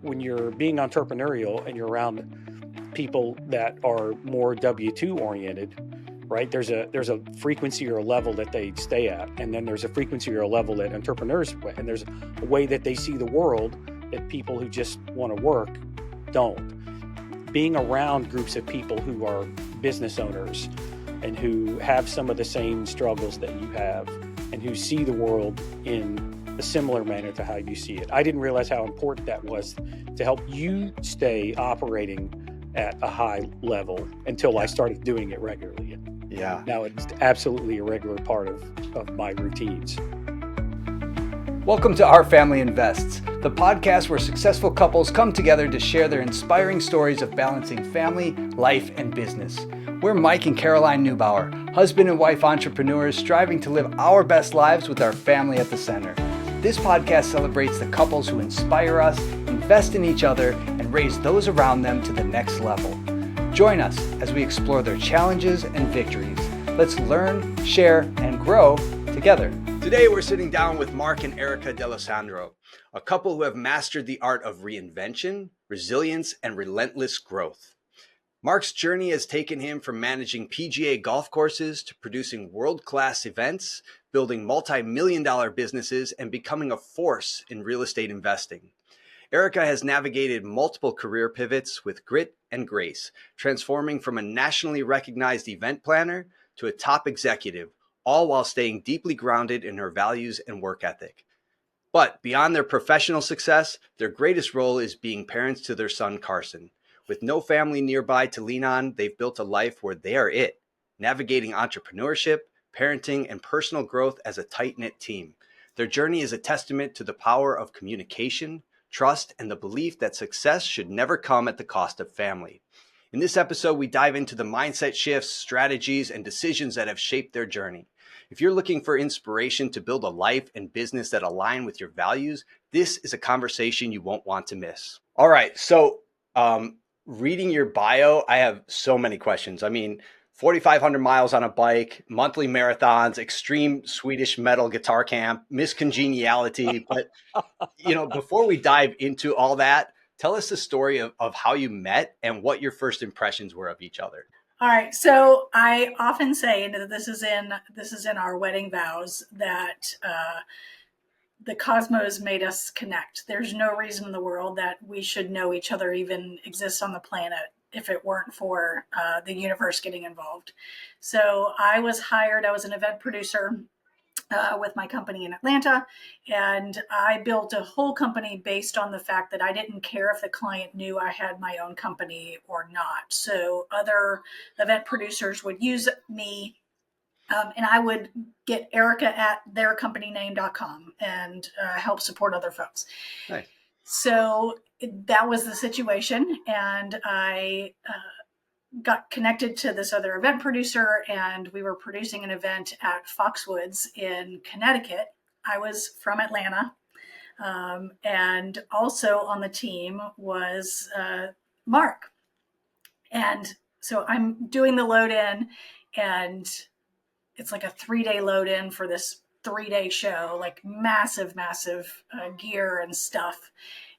when you're being entrepreneurial and you're around people that are more W-2 oriented, right? There's a frequency or a level that they stay at, and then there's a frequency or a level that entrepreneurs, and there's a way that they see the world that people who just want to work don't. Being around groups of people who are business owners and who have some of the same struggles that you have and who see the world in a similar manner to how you see it. I didn't realize how important that was to help you stay operating at a high level until I started doing it regularly. Yeah. Now it's absolutely a regular part of my routines. Welcome to Our Family Invests, the podcast where successful couples come together to share their inspiring stories of balancing family, life, and business. We're Mike and Caroline Neubauer, husband and wife entrepreneurs striving to live our best lives with our family at the center. This podcast celebrates the couples who inspire us, invest in each other, and raise those around them to the next level. Join us as we explore their challenges and victories. Let's learn, share, and grow together. Today, we're sitting down with Mark and Erica D'Alessandro, a couple who have mastered the art of reinvention, resilience, and relentless growth. Mark's journey has taken him from managing PGA golf courses to producing world-class events, building multi-million-dollar businesses, and becoming a force in real estate investing. Erica has navigated multiple career pivots with grit and grace, transforming from a nationally recognized event planner to a top executive, all while staying deeply grounded in her values and work ethic. But beyond their professional success, their greatest role is being parents to their son, Carson. With no family nearby to lean on, they've built a life where they are it, navigating entrepreneurship, parenting, and personal growth as a tight-knit team. Their journey is a testament to the power of communication, trust, and the belief that success should never come at the cost of family. In this episode, we dive into the mindset shifts, strategies, and decisions that have shaped their journey. If you're looking for inspiration to build a life and business that align with your values, this is a conversation you won't want to miss. All right, so reading your bio, I have so many questions. I mean, 4,500 miles on a bike, monthly marathons, extreme Swedish metal guitar camp, Miss Congeniality. But, before we dive into all that, tell us the story of how you met and what your first impressions were of each other. All right. So I often say, and this is in our wedding vows, that the cosmos made us connect. There's no reason in the world that we should know each other even exists on the planet if it weren't for the universe getting involved. So I was hired. I was an event producer with my company in Atlanta, and I built a whole company based on the fact that I didn't care if the client knew I had my own company or not. So other event producers would use me, and I would get Erica at theircompanyname.com and help support other folks. Nice. So that was the situation, and I got connected to this other event producer, and we were producing an event at Foxwoods in Connecticut. I was from Atlanta, and also on the team was Mark. And so I'm doing the load in, and it's like a 3-day load in for this 3-day show, like massive gear and stuff.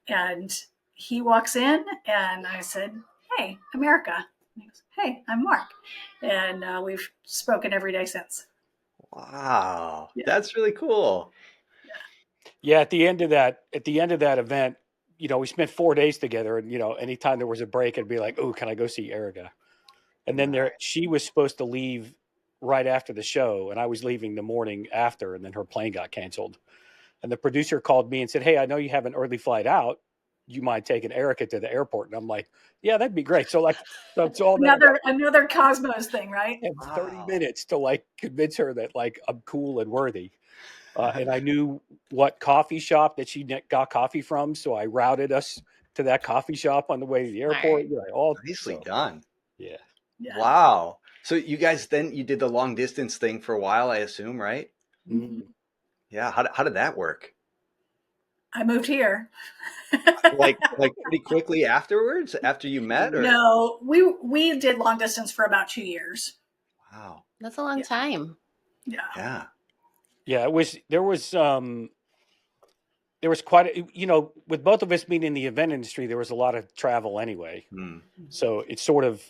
And he walks in, and I said, "Hey, I'm Erica." And he goes, "Hey, I'm Mark." And we've spoken every day since. Wow. Yeah. That's really cool. Yeah. At the end of that event, we spent 4 days together, and, anytime there was a break, it'd be like, "Oh, can I go see Erica?" And then she was supposed to leave right after the show, and I was leaving the morning after, and then her plane got canceled. And the producer called me and said, "Hey, I know you have an early flight out. You mind taking Erica to the airport?" And I'm like, "Yeah, that'd be great." So that's all another Cosmos thing, right? And 30 minutes to convince her that I'm cool and worthy. And I knew what coffee shop that she got coffee from. So I routed us to that coffee shop on the way to the airport. Nicely done. Yeah. Wow. So you guys, then you did the long distance thing for a while, I assume, right? Mm-hmm. Yeah. How did that work? I moved here. like pretty quickly afterwards, after you met? Or? No, we did long distance for about 2 years. Wow. That's a long time. Yeah. Yeah. Yeah. It there was quite a, with both of us being in the event industry, there was a lot of travel anyway. So it's sort of,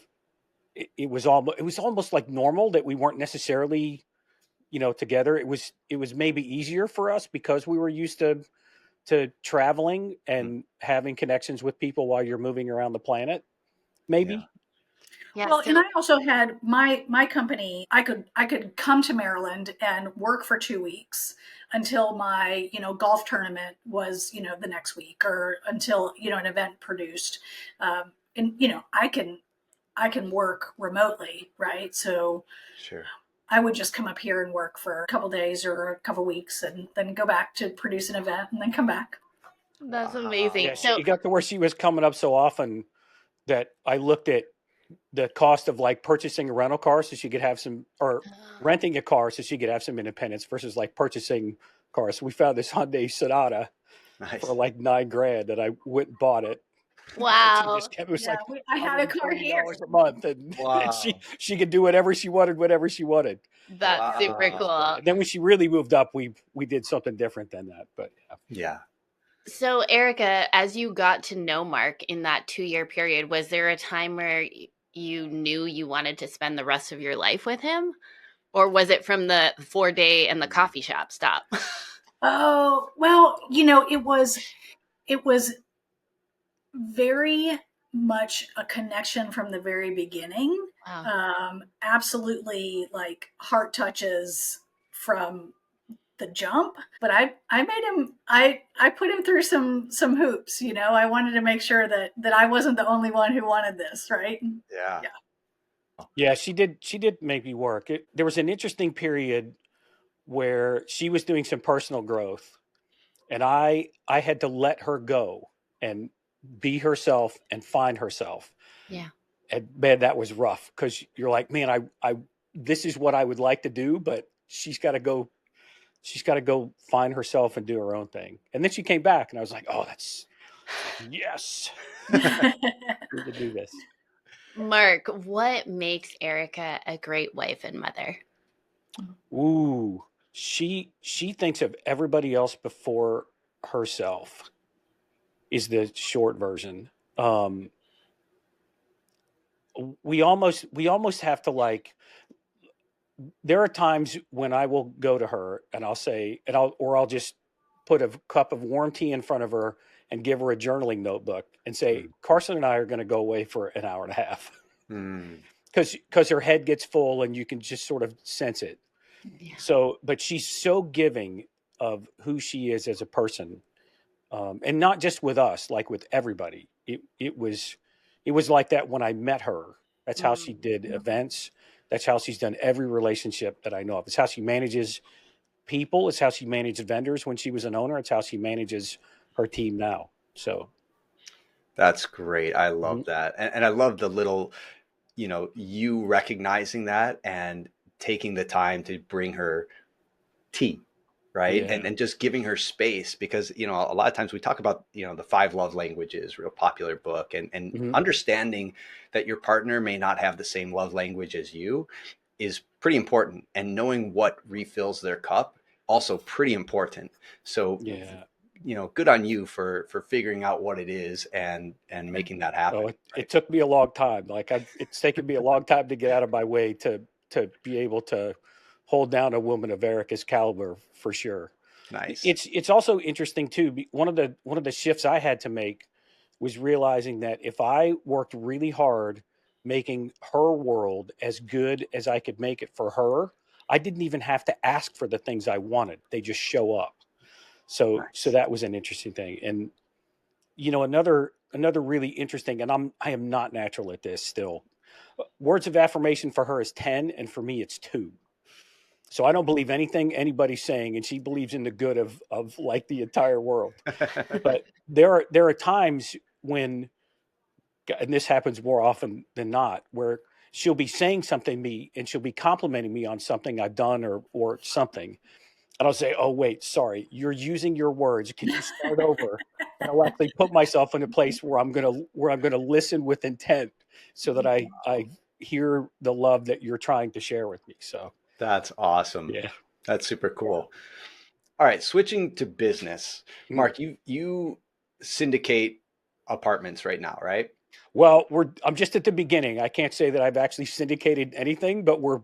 it was almost like normal that we weren't necessarily, together. It was maybe easier for us because we were used to traveling and having connections with people while you're moving around the planet, maybe. Yeah. Well, and I also had my company. I could come to Maryland and work for 2 weeks until my golf tournament was the next week, or until an event produced. And I can work remotely, right? So sure, I would just come up here and work for a couple days or a couple weeks, and then go back to produce an event, and then come back. That's amazing. Yeah, it got to where she was coming up so often that I looked at the cost of like purchasing a rental car so she could have some, or renting a car so she could have some independence versus like purchasing cars. So we found this Hyundai Sonata for like $9,000 that I went and bought it. Wow. It was like I had a car here a month, and she could do whatever she wanted, whenever she wanted. That's super cool. And then when she really moved up, we did something different than that. But yeah. So Erica, as you got to know Mark in that 2-year period, was there a time where you knew you wanted to spend the rest of your life with him? Or was it from the 4-day and the coffee shop stop? Oh, well, it was very much a connection from the very beginning. Wow. Absolutely, like heart touches from the jump. But I made him, I put him through some hoops. I wanted to make sure that I wasn't the only one who wanted this, right? Yeah, she did make me work. There was an interesting period where she was doing some personal growth, and I had to let her go and be herself and find herself. Yeah. And man, that was rough, because you're like, man, I this is what I would like to do, but she's got to go find herself and do her own thing. And then she came back, and I was like, oh, that's yes. We could do this. Mark, what makes Erica a great wife and mother? Ooh, she thinks of everybody else before herself, is the short version. We almost have to, like, there are times when I will go to her and I'll say, I'll just put a cup of warm tea in front of her and give her a journaling notebook and say, Carson and I are going to go away for an hour and a half. Because her head gets full and you can just sort of sense it. Yeah. So, but she's so giving of who she is as a person. And not just with us, like with everybody. It was like that when I met her. That's how she did events. That's how she's done every relationship that I know of. It's how she manages people. It's how she managed vendors when she was an owner. It's how she manages her team now. So that's great. I love that. And I love the little, you recognizing that and taking the time to bring her tea. Right. Yeah. And just giving her space, because, a lot of times we talk about, the 5 love languages, real popular book, and understanding that your partner may not have the same love language as you is pretty important. And knowing what refills their cup, also pretty important. So, good on you for figuring out what it is and making that happen. Oh, it took me a long time. Like it's taken me a long time to get out of my way to be able to hold down a woman of Erica's caliber, for sure. Nice. It's also interesting too. One of the shifts I had to make was realizing that if I worked really hard making her world as good as I could make it for her, I didn't even have to ask for the things I wanted. They just show up. So nice. So that was an interesting thing. And another really interesting, and I am not natural at this still. Words of affirmation for her is 10, and for me it's 2. So I don't believe anything anybody's saying, and she believes in the good of like the entire world. But there are times when, and this happens more often than not, where she'll be saying something to me and she'll be complimenting me on something I've done or something. And I'll say, oh, wait, sorry, you're using your words. Can you start over? And I'll actually put myself in a place where I'm gonna listen with intent, so that I hear the love that you're trying to share with me. So. That's awesome. Yeah. That's super cool. All right, switching to business. Mm. Mark, you syndicate apartments right now, right? Well, I'm just at the beginning. I can't say that I've actually syndicated anything, but we're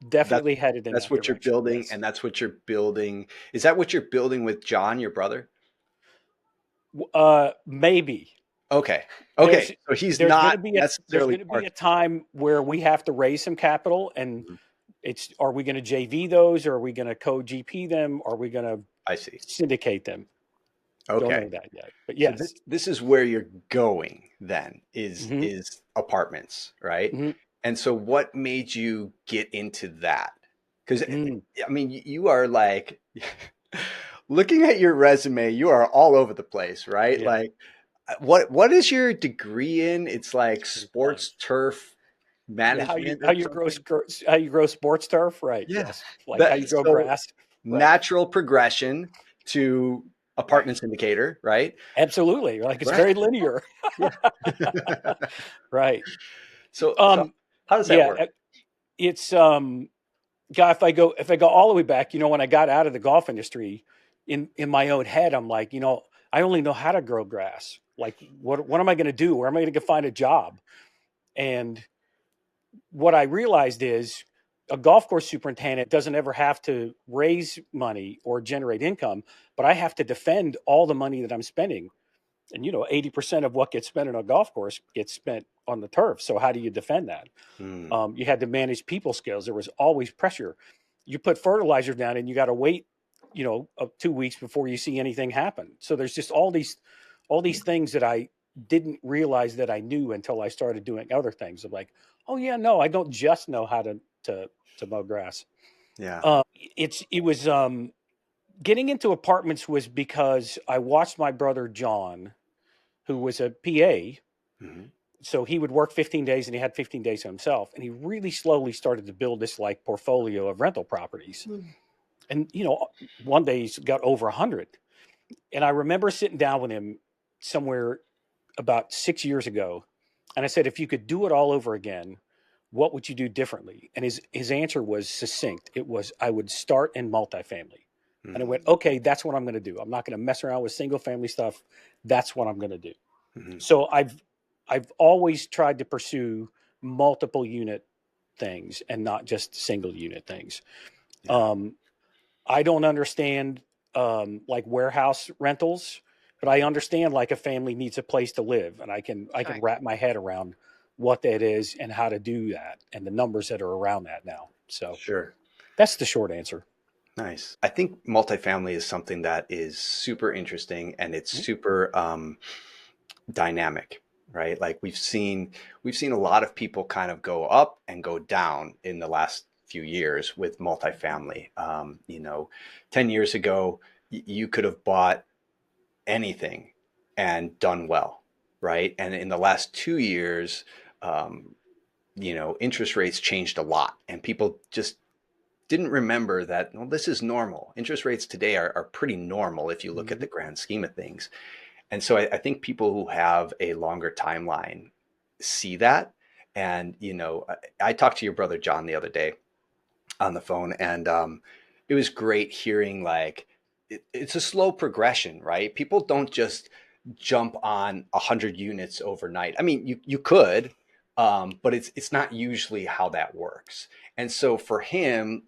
That's definitely headed in that's that what you're direction. building, Yes. and that's what you're building. Is that what you're building with John, your brother? Maybe Okay. there's Okay. So he's there's going not to be a there's necessarily going to be part. a time where we have to raise some capital, and Mhm. it's are we going to JV those, or are we going to co-GP them, are we going to I see. syndicate them? Don't Okay. know that yet, but So yes. this is where you're going then Hmm. is apartments, right? Hmm. And so what made you get into that? Because Mm, I mean, you are like looking at your resume, you are all over the place, right? yeah. Like what is your degree in? It's like Pretty fun. sports turf Yeah, management how or you grow something. how you grow sports turf, right? Yeah. Yes, like how That you grow so grass, right? natural progression to Right. apartment syndicator, right? Absolutely, like it's Right. very linear, Yeah. right? So Um, how does that yeah, work? it's God. If I go all the way back, when I got out of the golf industry, in my own head, I'm like, I only know how to grow grass. Like, what am I going to do? Where am I going to find a job? And what I realized is a golf course superintendent doesn't ever have to raise money or generate income, but I have to defend all the money that I'm spending. And 80% of what gets spent on a golf course gets spent on the turf. So how do you defend that? Hmm. You had to manage people skills. There was always pressure. You put fertilizer down, and you got to wait, 2 weeks before you see anything happen. So there's just all these things that I didn't realize that I knew until I started doing other things. I'm like, oh yeah, no, I don't just know how to mow grass. Yeah. It was getting into apartments was because I watched my brother John, who was a PA. Hmm. So he would work 15 days and he had 15 days to himself. And he really slowly started to build this like portfolio of rental properties. And, one day he's got over 100. And I remember sitting down with him somewhere about 6 years ago. And I said, if you could do it all over again, what would you do differently? And his answer was succinct. It was, I would start in multifamily. And I went, Hmm. okay, that's what I'm going to do. I'm not going to mess around with single family stuff. That's what I'm going to do. Hmm. So I've always tried to pursue multiple unit things and not just single unit things. Yeah. Um, I don't understand like warehouse rentals, but I understand like a family needs a place to live, and I can Sure. wrap my head around what that is and how to do that and the numbers that are around that now. So Sure. that's the short answer. Nice. I think multifamily is something that is super interesting and it's Mhm. super dynamic, right? Like we've seen a lot of people kind of go up and go down in the last few years with multifamily. 10 years ago, you could have bought anything and done well, right? And in the last 2 years, um, interest rates changed a lot, and people just didn't remember that, well, this is normal. Interest rates today are pretty normal if you look at the Mhm. grand scheme of things. And so I think people who have a longer timeline see that. And, I talked to your brother John the other day on the phone, and it was great hearing like it's a slow progression, right? People don't just jump on 100 units overnight. I mean, you could, but it's not usually how that works. And so for him,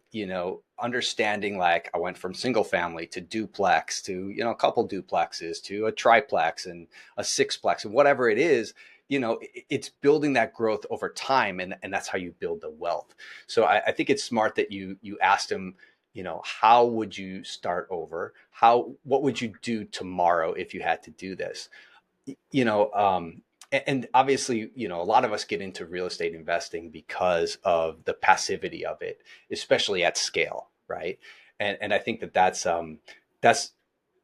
understanding like I went from single family to duplex to a couple duplexes to a triplex and a sixplex and whatever it is, it's building that growth over time, and that's how you build the wealth. So I think it's smart that you asked him, how would you start over? What would you do tomorrow if you had to do this? And obviously, a lot of us get into real estate investing because of the passivity of it, especially at scale, right? And I think that's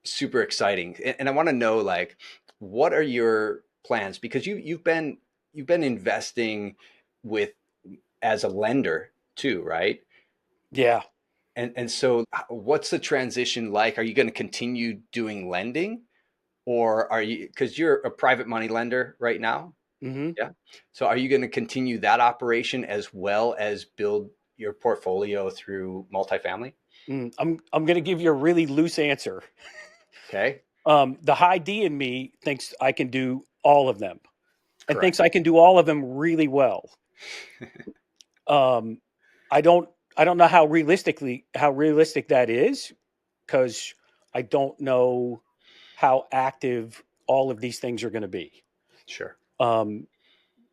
super exciting. And I want to know, like, what are your plans? Because you've been investing with as a lender too, right? Yeah. And so what's the transition like? Are you going to continue doing lending, or are you, because you're a private money lender right now? Hmm. Yeah. So are you going to continue that operation as well as build your portfolio through multifamily? I'm going to give you a really loose answer. Okay. The high D in me thinks I can do all of them, and Correct. thinks I can do all of them really well. Um, I don't know how realistic that is, because I don't know how active all of these things are going to be. Sure.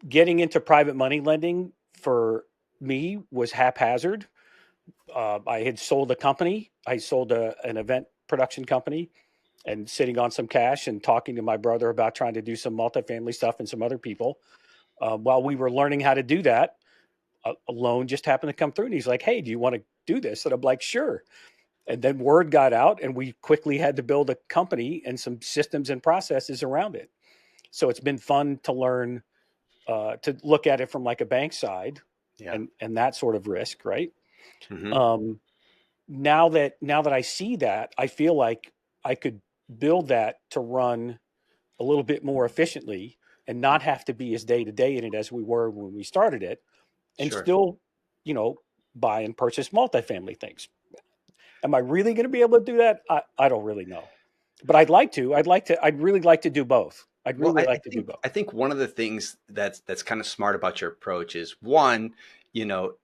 Getting into private money lending for me was haphazard. I had sold a company. I sold an event production company, and sitting on some cash and talking to my brother about trying to do some multifamily stuff and some other people. While we were learning how to do that, a loan just happened to come through, and he's like, "Hey, do you want to do this?" And I'm like, "Sure." And then word got out, and we quickly had to build a company and some systems and processes around it. So it's been fun to learn, to look at it from like a bank side, Yeah. and that sort of risk, right? Mm-hmm. Now that I see that, I feel like I could build that to run a little bit more efficiently and not have to be as day to day in it as we were when we started it, and Sure. still, buy and purchase multifamily things. Am I really going to be able to do that? I don't really know, but I'd like to. I'd really like to do both. I'd Well, really like to do both. I think one of the things that's kind of smart about your approach is, one, you know,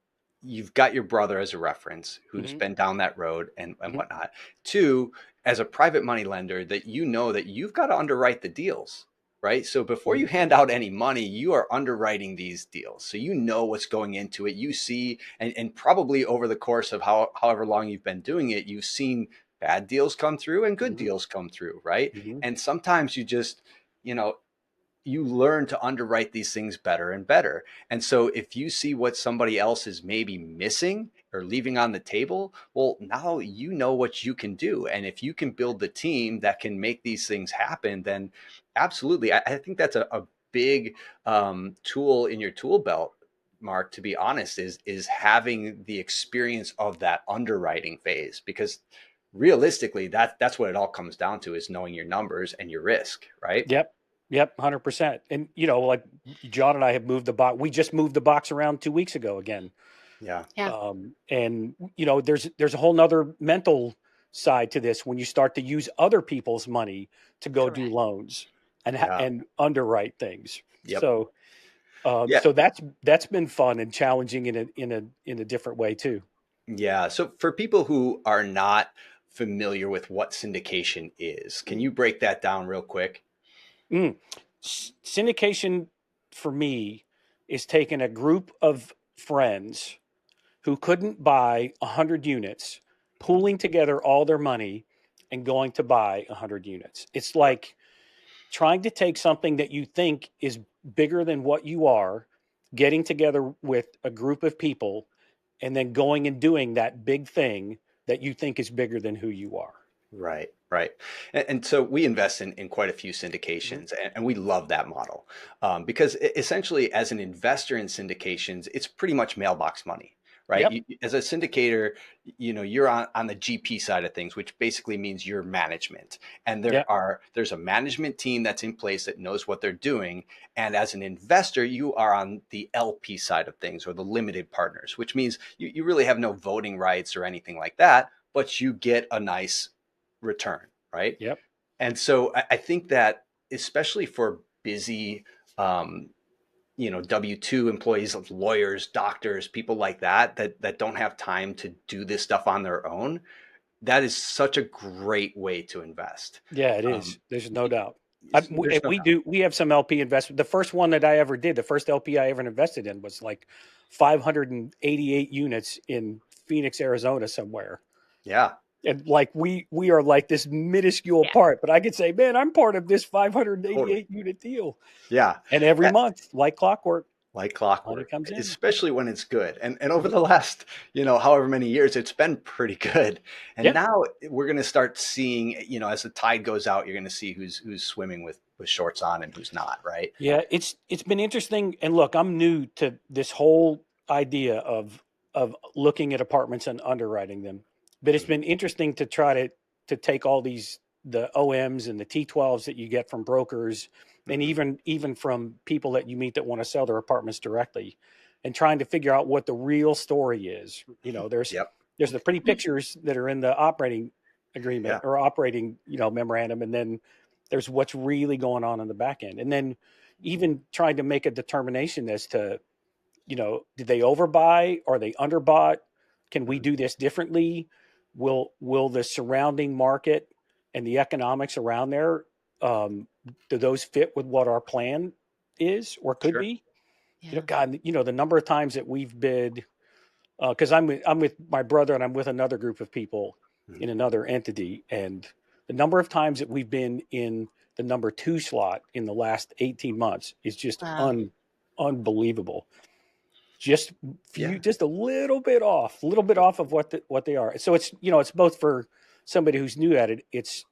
you've got your brother as a reference who's Hmm. been down that road and Hmm. whatnot. Two, as a private money lender, that you know that you've got to underwrite the deals, right? So before Hmm. you hand out any money, you are underwriting these deals. So you know what's going into it. You see, and probably over the course of however long you've been doing it, you've seen bad deals come through and good Hmm. deals come through, right? Hmm. And sometimes you know, you learn to underwrite these things better and better. And so if you see what somebody else is maybe missing or leaving on the table, well, now you know what you can do. And if you can build the team that can make these things happen, then absolutely. I think that's a big tool in your tool belt, Mark, to be honest, is having the experience of that underwriting phase, because realistically, that's what it all comes down to, is knowing your numbers and your risk, right? Yep. Yep. 100%. And like John and I have moved the box. We just moved the box around 2 weeks ago again. Yeah. Yeah. And there's a whole nother mental side to this when you start to use other people's money to go do Correct. loans Yeah. and underwrite things. Yep. So Yeah. so that's been fun and challenging in a different way too. Yeah. So for people who are not familiar with what syndication is, can you break that down real quick? Mm. Syndication for me is taking a group of friends who couldn't buy 100 units, Mhm. pooling together all their money and going to buy 100 units. It's Right. like trying to take something that you think is bigger than what you are, getting together with a group of people, and then going and doing that big thing that you think is bigger than who you are. Right, right. And so we invest in quite a few Mhm. syndications, and we love that model, because essentially, as an investor in syndications, it's pretty much mailbox money, right? Yep. As a syndicator, you're on the GP side of things, which basically means you're management. And Yep. there's a management team that's in place that knows what they're doing. And as an investor, you are on the LP side of things, or the limited partners, which means you really have no voting rights or anything like that, but you get a nice return, right? Yep. And so I think that, especially for busy, um, W-2 employees, like lawyers, doctors, people like that don't have time to do this stuff on their own, that is such a great way to invest. Yeah, it Um, is. There's no doubt. there's no doubt. We have some LP investment. The first one that I ever did, the first LP I ever invested in was like 588 units in Phoenix, Arizona somewhere. Yeah. And like we are like this minuscule Yeah. part, but I could say, man, I'm part of this Totally. 588 unit deal. Yeah. And every Uh, month, like clockwork, Like money clockwork, comes in. especially when it's good. And over the last, however many years, it's been pretty good. And Yeah. now we're going to start seeing, as the tide goes out, you're going to see who's swimming with shorts on and who's not, right? Yeah, it's been interesting. And look, I'm new to this whole idea of looking at apartments and underwriting them. But it's Mhm. been interesting to try to take all the OMs and the T12s that you get from brokers, and Mhm. even from people that you meet that want to sell their apartments directly, and trying to figure out what the real story is. There's Yep. There's the pretty pictures that are in the operating agreement Yeah. or operating, memorandum, and then there's what's really going on in the back end. And then even trying to make a determination as to, did they overbuy? Are they underbought? Can we do this differently? Will the surrounding market and the economics around there, do those fit with what our plan is or could Sure. be? Yeah. God, the number of times that we've bid, because I'm with my brother and I'm with another group of people Mhm. in another entity, and the number of times that we've been in the number 2 slot in the last 18 months is just Wow. unbelievable. Just Yeah. just a little bit off of what they are. So it's both for somebody who's new at it. It's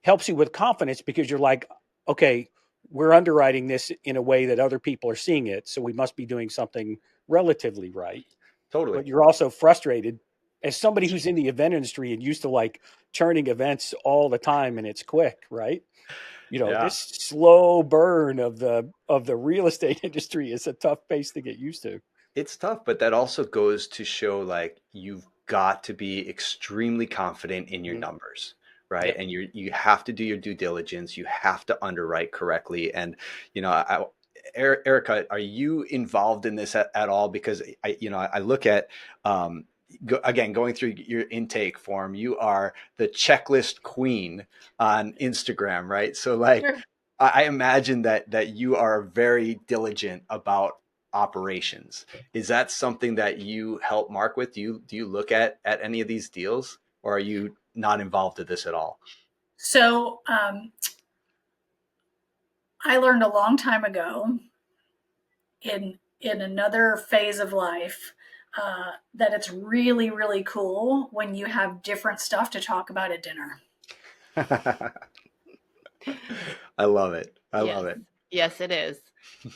helps you with confidence because you're like, okay, we're underwriting this in a way that other people are seeing it, so we must be doing something relatively right. Totally. But you're also frustrated as somebody who's in the event industry and used to like churning events all the time and it's quick, right? Yeah. This slow burn of the real estate industry is a tough pace to get used to. It's tough, but that also goes to show like you've got to be extremely confident in your Mhm. numbers, right? Yep. And you have to do your due diligence. You have to underwrite correctly. And Erica, are you involved in this at all? Because I look at again going through your intake form. You are the checklist queen on Instagram, right? So like. Sure. I imagine that you are very diligent about operations. Is that something that you help Mark with? Do you look at any of these deals, or are you not involved with this at all? So I learned a long time ago in another phase of life that it's really really cool when you have different stuff to talk about at dinner. I love it. I Yes. love it. Yes, it is.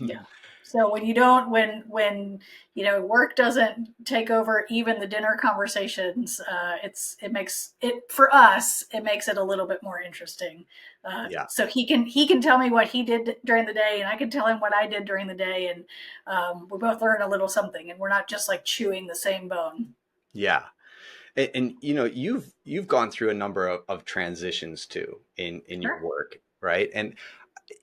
Yeah. So when you don't, when work doesn't take over even the dinner conversations, it makes it for us. It makes it a little bit more interesting. Yeah. So he can tell me what he did during the day, and I can tell him what I did during the day, and we both learn a little something, and we're not just like chewing the same bone. Yeah. And you've gone through a number of transitions too in your Sure. work, right? And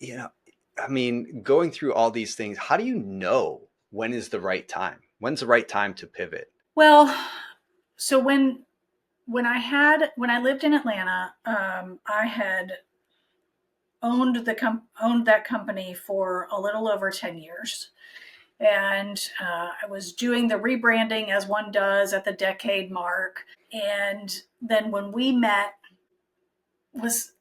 you know, I mean, going through all these things, how do you know when is the right time? When's the right time to pivot? Well, so when I lived in Atlanta, I had owned that company for a little over 10 years. And I was doing the rebranding as one does at the decade mark. And then when we met, was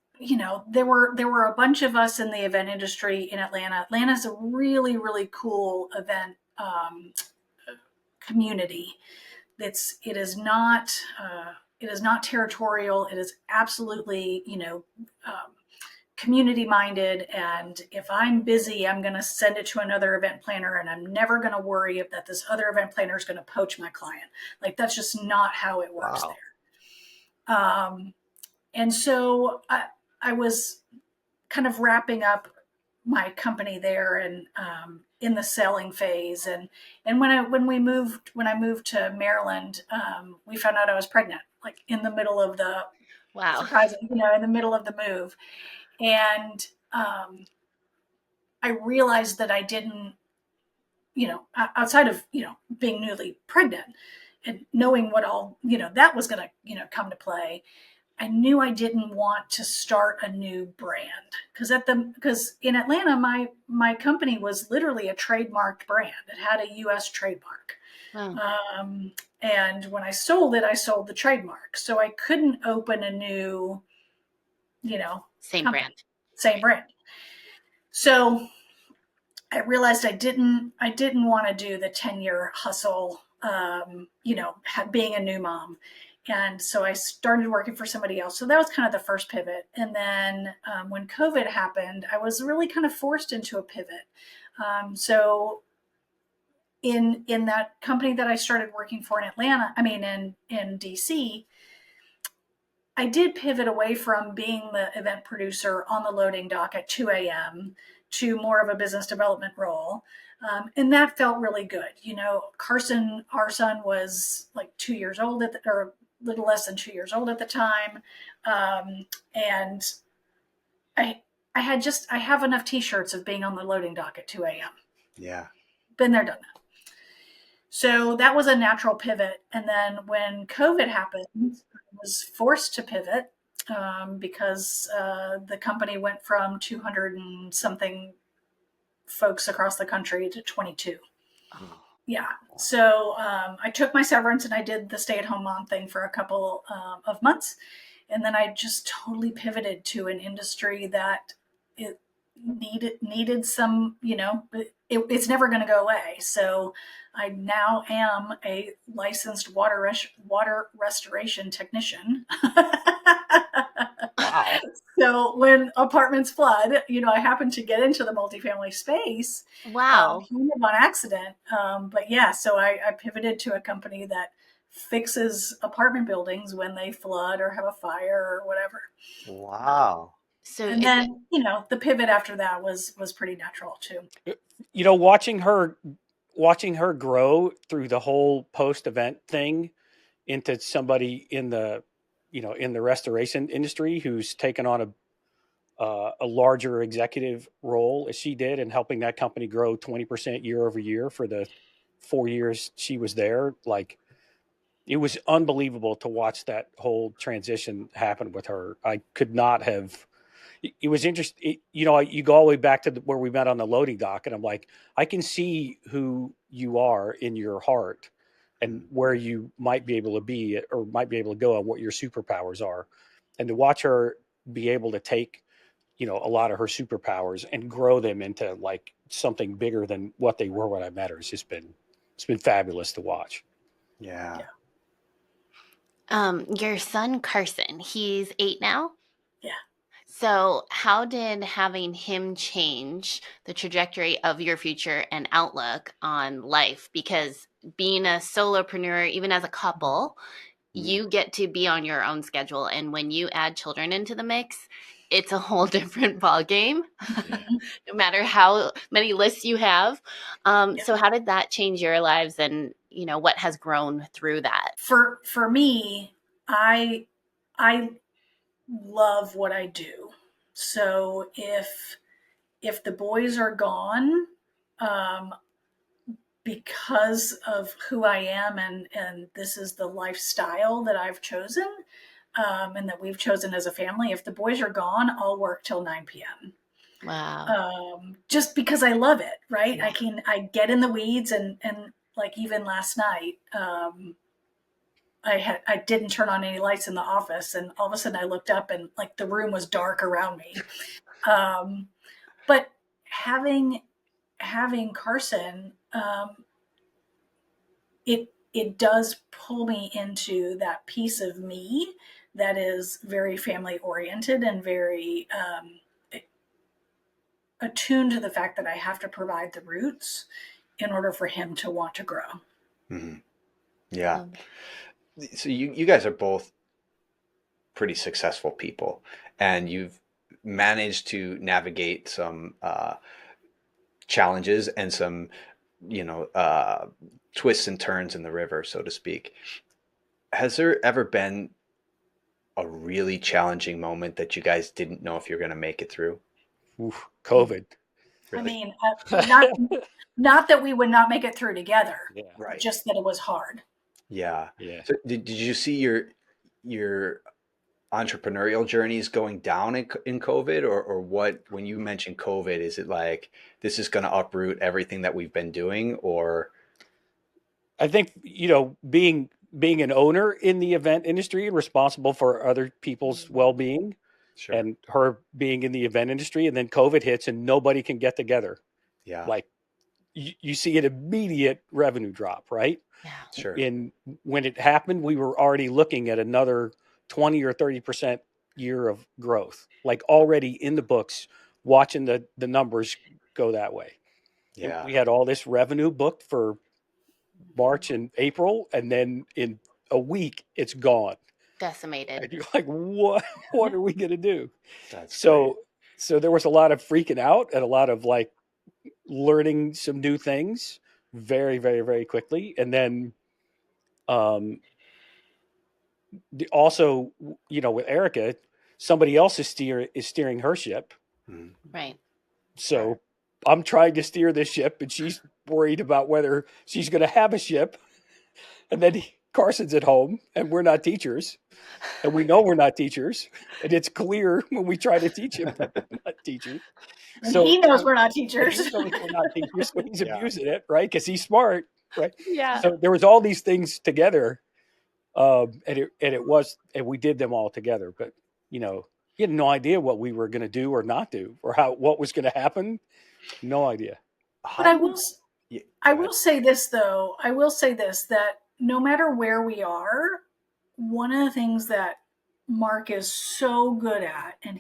there were a bunch of us in the event industry in Atlanta. Atlanta's a really really cool event community. It is not territorial. It is absolutely community minded, and if I'm busy I'm going to send it to another event planner, and I'm never going to worry that this other event planner is going to poach my client. Like, that's just not how it works Wow. there. And so I was kind of wrapping up my company there, and in the selling phase, and when I moved to Maryland, we found out I was pregnant, like in the middle of the Wow. surprising, in the middle of the move. And I realized that I didn't, outside of, being newly pregnant and knowing what all, that was going to, come to play. I knew I didn't want to start a new brand because in Atlanta, my company was literally a trademarked brand. It had a U.S. trademark. Wow. And when I sold it, I sold the trademark. So I couldn't open a new, Same company, brand. same brand. So I realized I didn't want to do the 10-year hustle, being a new mom. And so I started working for somebody else. So that was kind of the first pivot. And then when COVID happened, I was really kind of forced into a pivot. So in that company that I started working for in Atlanta, in DC, I did pivot away from being the event producer on the loading dock at 2 a.m. to more of a business development role. And that felt really good. Carson, our son, was like 2 years old or a little less than 2 years old at the time. And I, I have enough t-shirts of being on the loading dock at 2 a.m. Yeah. Been there, done that. So that was a natural pivot. And then when COVID happened, I was forced to pivot because the company went from 200 and something folks across the country to 22. Yeah. So I took my severance and I did the stay-at-home mom thing for a couple of months. And then I just totally pivoted to an industry that it needed some, it's never going to go away. So I now am a licensed water restoration technician. Wow. So when apartments flood, I happen to get into the multifamily space. Wow. Kind of on accident. But yeah, so I pivoted to a company that fixes apartment buildings when they flood or have a fire or whatever. Wow. So And then, the pivot after that was pretty natural too. Watching her grow through the whole post-event thing into somebody in the restoration industry who's taken on a larger executive role as she did, and helping that company grow 20% year over year for the 4 years she was there. Like, it was unbelievable to watch that whole transition happen with her. I could not have. It was interesting. You go all the way back to where we met on the loading dock, and I'm like, I can see who you are in your heart and where you might be able to be or might be able to go, and what your superpowers are. And to watch her be able to take, a lot of her superpowers and grow them into like something bigger than what they were when I met her, it's been fabulous to watch. Yeah. Your son Carson, he's 8 now. Yeah. So how did having him change the trajectory of your future and outlook on life? Because being a solopreneur, even as a couple, you get to be on your own schedule. And when you add children into the mix, it's a whole different ball game, no matter how many lists you have. So how did that change your lives, and what has grown through that? For me, I love what I do. So if the boys are gone, because of who I am and this is the lifestyle that I've chosen, and that we've chosen as a family, if the boys are gone, I'll work till 9 p.m. Wow. Just because I love it, right? I get in the weeds and like even last night, I didn't turn on any lights in the office, and all of a sudden I looked up and like the room was dark around me. But having Carson, it does pull me into that piece of me that is very family oriented and very attuned to the fact that I have to provide the roots in order for him to want to grow. Mm-hmm. Yeah. So you guys are both pretty successful people, and you've managed to navigate some challenges and some, twists and turns in the river, so to speak. Has there ever been a really challenging moment that you guys didn't know if you're going to make it through? Oof, COVID. I Really? mean, not that we would not make it through together, Yeah. Right. just that it was hard. Yeah. Yeah. So did you see your entrepreneurial journeys going down in COVID, or what? When you mention COVID, is it like this is going to uproot everything that we've been doing, or? I think, being an owner in the event industry and responsible for other people's well-being, Sure. and her being in the event industry, and then COVID hits and nobody can get together. Yeah. Like, you see an immediate revenue drop, right? Yeah. Sure. When it happened, we were already looking at another 20 or 30% year of growth, like already in the books, watching the numbers go that way. Yeah. We had all this revenue booked for March and April, and then in a week it's gone. decimated. And you're like, what are we going to do? That's great. So there was a lot of freaking out and a lot of like learning some new things very, very, very quickly. And then also, with Erica, somebody else is steering her ship. Mhm. Right. So I'm trying to steer this ship, and she's worried about whether she's going to have a ship. And then Carson's at home, and we're not teachers, and we know we're not teachers, and it's clear when we try to teach him that we're not teachers. And So he knows we're not and teachers. he knows we're not teachers, so he's Yeah. abusing it, right? Because he's smart, right? Yeah. So there was all these things together, and we did them all together. But you had no idea what we were going to do or not do, or what was going to happen. No idea. But I will say this, though. I will say this, that no matter where we are, one of the things that Mark is so good at, and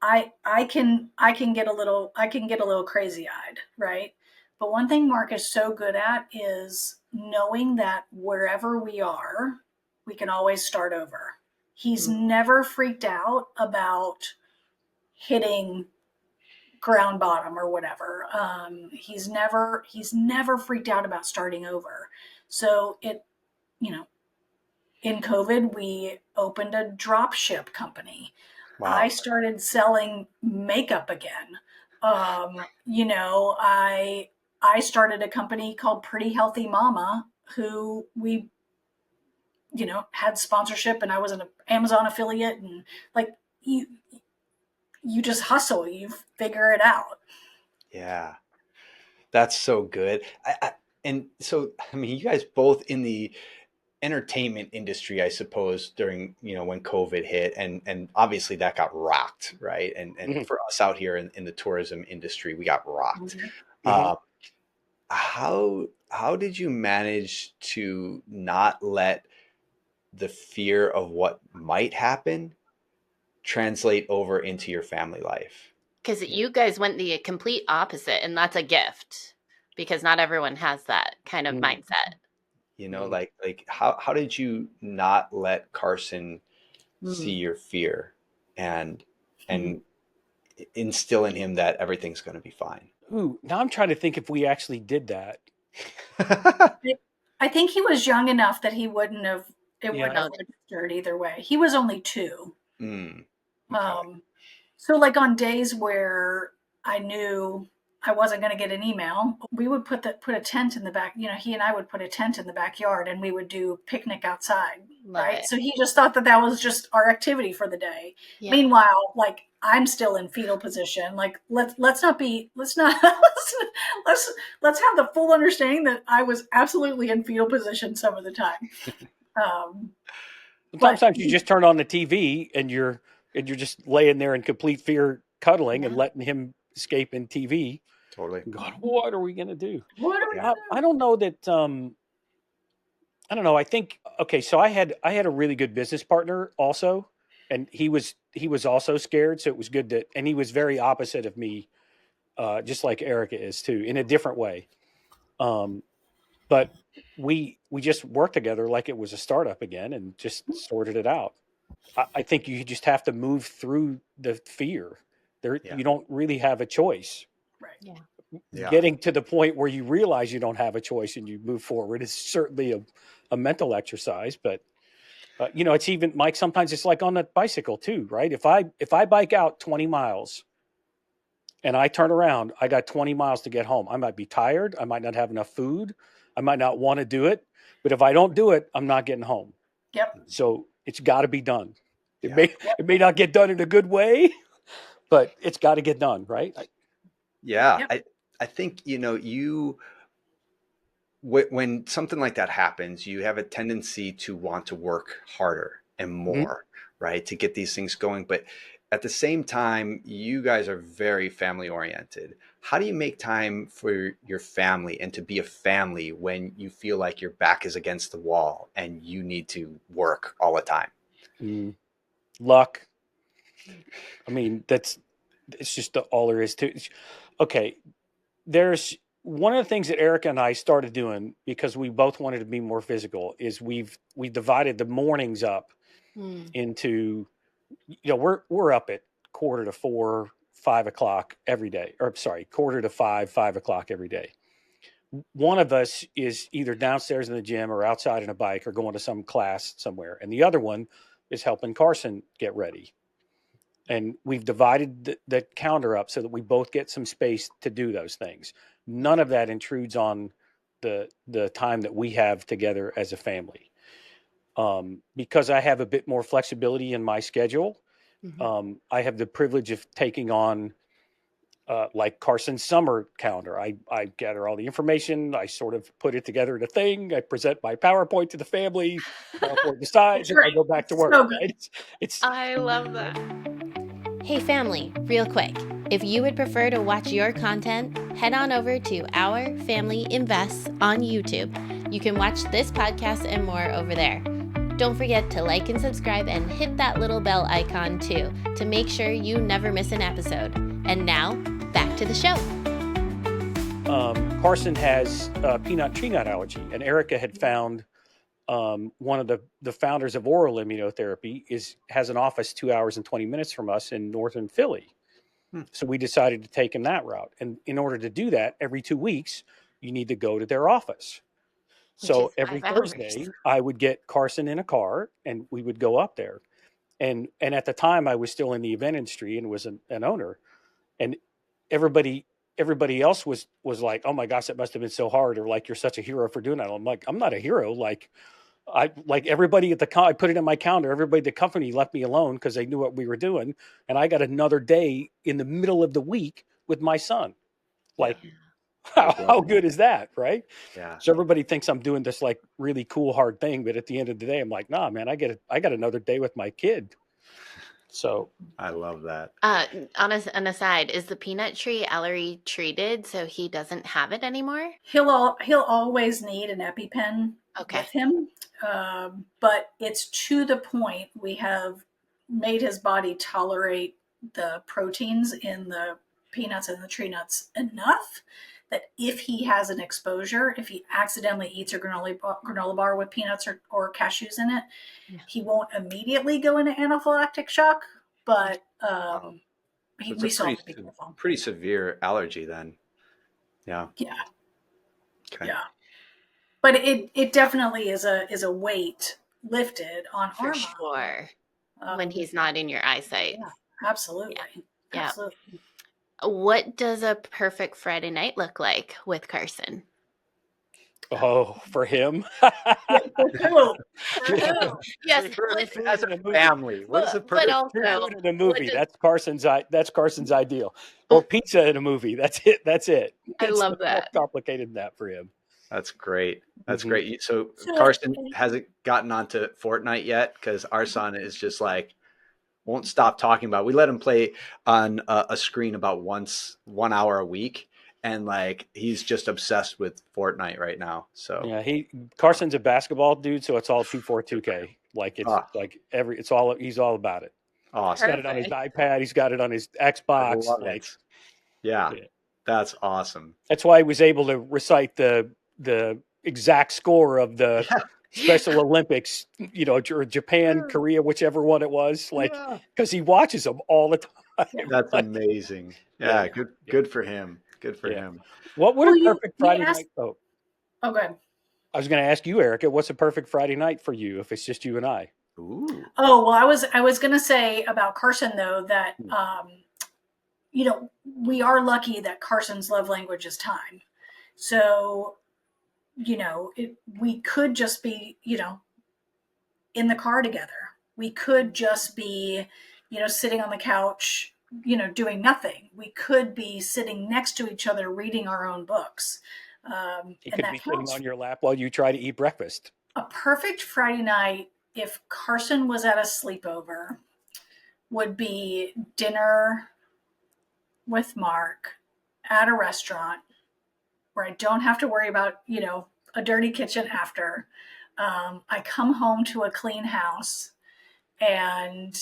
I can get a little crazy-eyed, right? But one thing Mark is so good at is knowing that wherever we are, we can always start over. He's never freaked out about hitting ground bottom or whatever. He's never freaked out about starting over. So in COVID, we opened a drop ship company. Wow. I started selling makeup again. I started a company called Pretty Healthy Mama, who we, had sponsorship, and I was an Amazon affiliate, and like you just hustle, you figure it out. Yeah, that's so good. And so, I mean, you guys both in the entertainment industry, I suppose, during, when COVID hit, and obviously that got rocked, right? And for us out here in the tourism industry, we got rocked. How did you manage to not let the fear of what might happen translate over into your family life? Because you guys went the complete opposite, and that's a gift, because not everyone has that kind of mindset. Like how did you not let Carson see your fear and instill in him that everything's going to be fine? Ooh, now I'm trying to think if we actually did that. I think he was young enough that he wouldn't have registered either way. He was only 2. Okay. So like on days where I knew I wasn't going to get an email, we would put a tent in the back. He and I would put a tent in the backyard, and we would do picnic outside. Right. So he just thought that was just our activity for the day. Yeah. Meanwhile, like, I'm still in fetal position. Like, let's have the full understanding that I was absolutely in fetal position some of the time. Sometimes you just turn on the TV and you're just laying there in complete fear, cuddling and letting him escape in TV. Totally. God, what are we going to do? I don't know that. I don't know. I think, okay. So I had a really good business partner also, and he was also scared. So it was good and he was very opposite of me, just like Erica is too, in a different way. But we just worked together like it was a startup again and just sorted it out. I think you just have to move through the fear. You don't really have a choice. Right. Yeah. Getting to the point where you realize you don't have a choice and you move forward is certainly a mental exercise. But it's even, Mike, sometimes it's like on a bicycle too, right? If I bike out 20 miles and I turn around, I got 20 miles to get home. I might be tired. I might not have enough food. I might not want to do it. But if I don't do it, I'm not getting home. Yep. So it's got to be done. It may not get done in a good way, but it's got to get done, right? Yeah. Yep. I think, when something like that happens, you have a tendency to want to work harder and more, right, to get these things going. But at the same time, you guys are very family oriented. How do you make time for your family and to be a family when you feel like your back is against the wall and you need to work all the time? Luck. I mean, it's just all there is to it. Okay. There's one of the things that Erica and I started doing, because we both wanted to be more physical, is we divided the mornings up Mm. into, we're up at 4:45, 5 o'clock every day, or sorry, 4:45, 5 o'clock every day. One of us is either downstairs in the gym or outside on a bike or going to some class somewhere, and the other one is helping Carson get ready. And we've divided the calendar up so that we both get some space to do those things. None of that intrudes on the time that we have together as a family. Because I have a bit more flexibility in my schedule, I have the privilege of taking on like Carson's summer calendar. I gather all the information. I sort of put it together in a thing. I present my PowerPoint to the family. PowerPoint decides, and I go back to work. So Right? It's I love that. Hey family, real quick. If you would prefer to watch your content, head on over to Our Family Invests on YouTube. You can watch this podcast and more over there. Don't forget to like and subscribe and hit that little bell icon too to make sure you never miss an episode. And now, back to the show. Carson has peanut tree nut allergy, and Erica had found one of the founders of oral immunotherapy has an office 2 hours and 20 minutes from us in northern Philly. So we decided to take him that route. And in order to do that, every 2 weeks, you need to go to their office. So every Thursday, I would get Carson in a car and we would go up there. And at the time, I was still in the event industry and was an owner. And everybody else was like, oh my gosh, it must have been so hard, or like, you're such a hero for doing that. I'm like, I'm not a hero. Like everybody at I put it in my calendar. Everybody at the company left me alone because they knew what we were doing. And I got another day in the middle of the week with my son. Like, how good is that? Right. Yeah. So everybody thinks I'm doing this like really cool, hard thing. But at the end of the day, I'm like, nah, man, I got another day with my kid. So I love that. On an aside, is the peanut tree allergy treated so he doesn't have it anymore? He'll always need an EpiPen with him, but it's to the point we have made his body tolerate the proteins in the peanuts and the tree nuts enough that if he has an exposure, if he accidentally eats a granola bar with peanuts or cashews in it, he won't immediately go into anaphylactic shock, but we still have to be careful. Pretty severe allergy then. Yeah. Yeah. Okay. Yeah. But it definitely is a weight lifted on For our sure. When he's not in your eyesight. Yeah, absolutely. Yeah. Absolutely. What does a perfect Friday night look like with Carson? Oh, for him? Yes, as a family. What is a perfect food in a movie? That's Carson's ideal. Or pizza in a movie. That's it. I love that. More complicated than that for him. That's great. That's great. So Carson hasn't gotten onto Fortnite yet because our son is just like, won't stop talking about it. We let him play on a screen about 1 hour a week. And like, he's just obsessed with Fortnite right now. So yeah, Carson's a basketball dude. So it's all 2K. Like he's all about it. Awesome. He's got it on his iPad. He's got it on his Xbox. Yeah, that's awesome. That's why he was able to recite the exact score of the Special Olympics, or Japan, Korea, whichever one it was, because he watches them all the time. That's amazing. Yeah, good for him. Good for him. What would a perfect Friday night? Oh, go ahead. I was going to ask you, Erica, what's a perfect Friday night for you if it's just you and I? Ooh. Oh, well, I was going to say about Carson though that we are lucky that Carson's love language is time. So, we could just be, in the car together. We could just be, sitting on the couch, doing nothing. We could be sitting next to each other, reading our own books. He could be sitting on your lap while you try to eat breakfast. A perfect Friday night, if Carson was at a sleepover, would be dinner with Mark at a restaurant where I don't have to worry about, a dirty kitchen after. I come home to a clean house and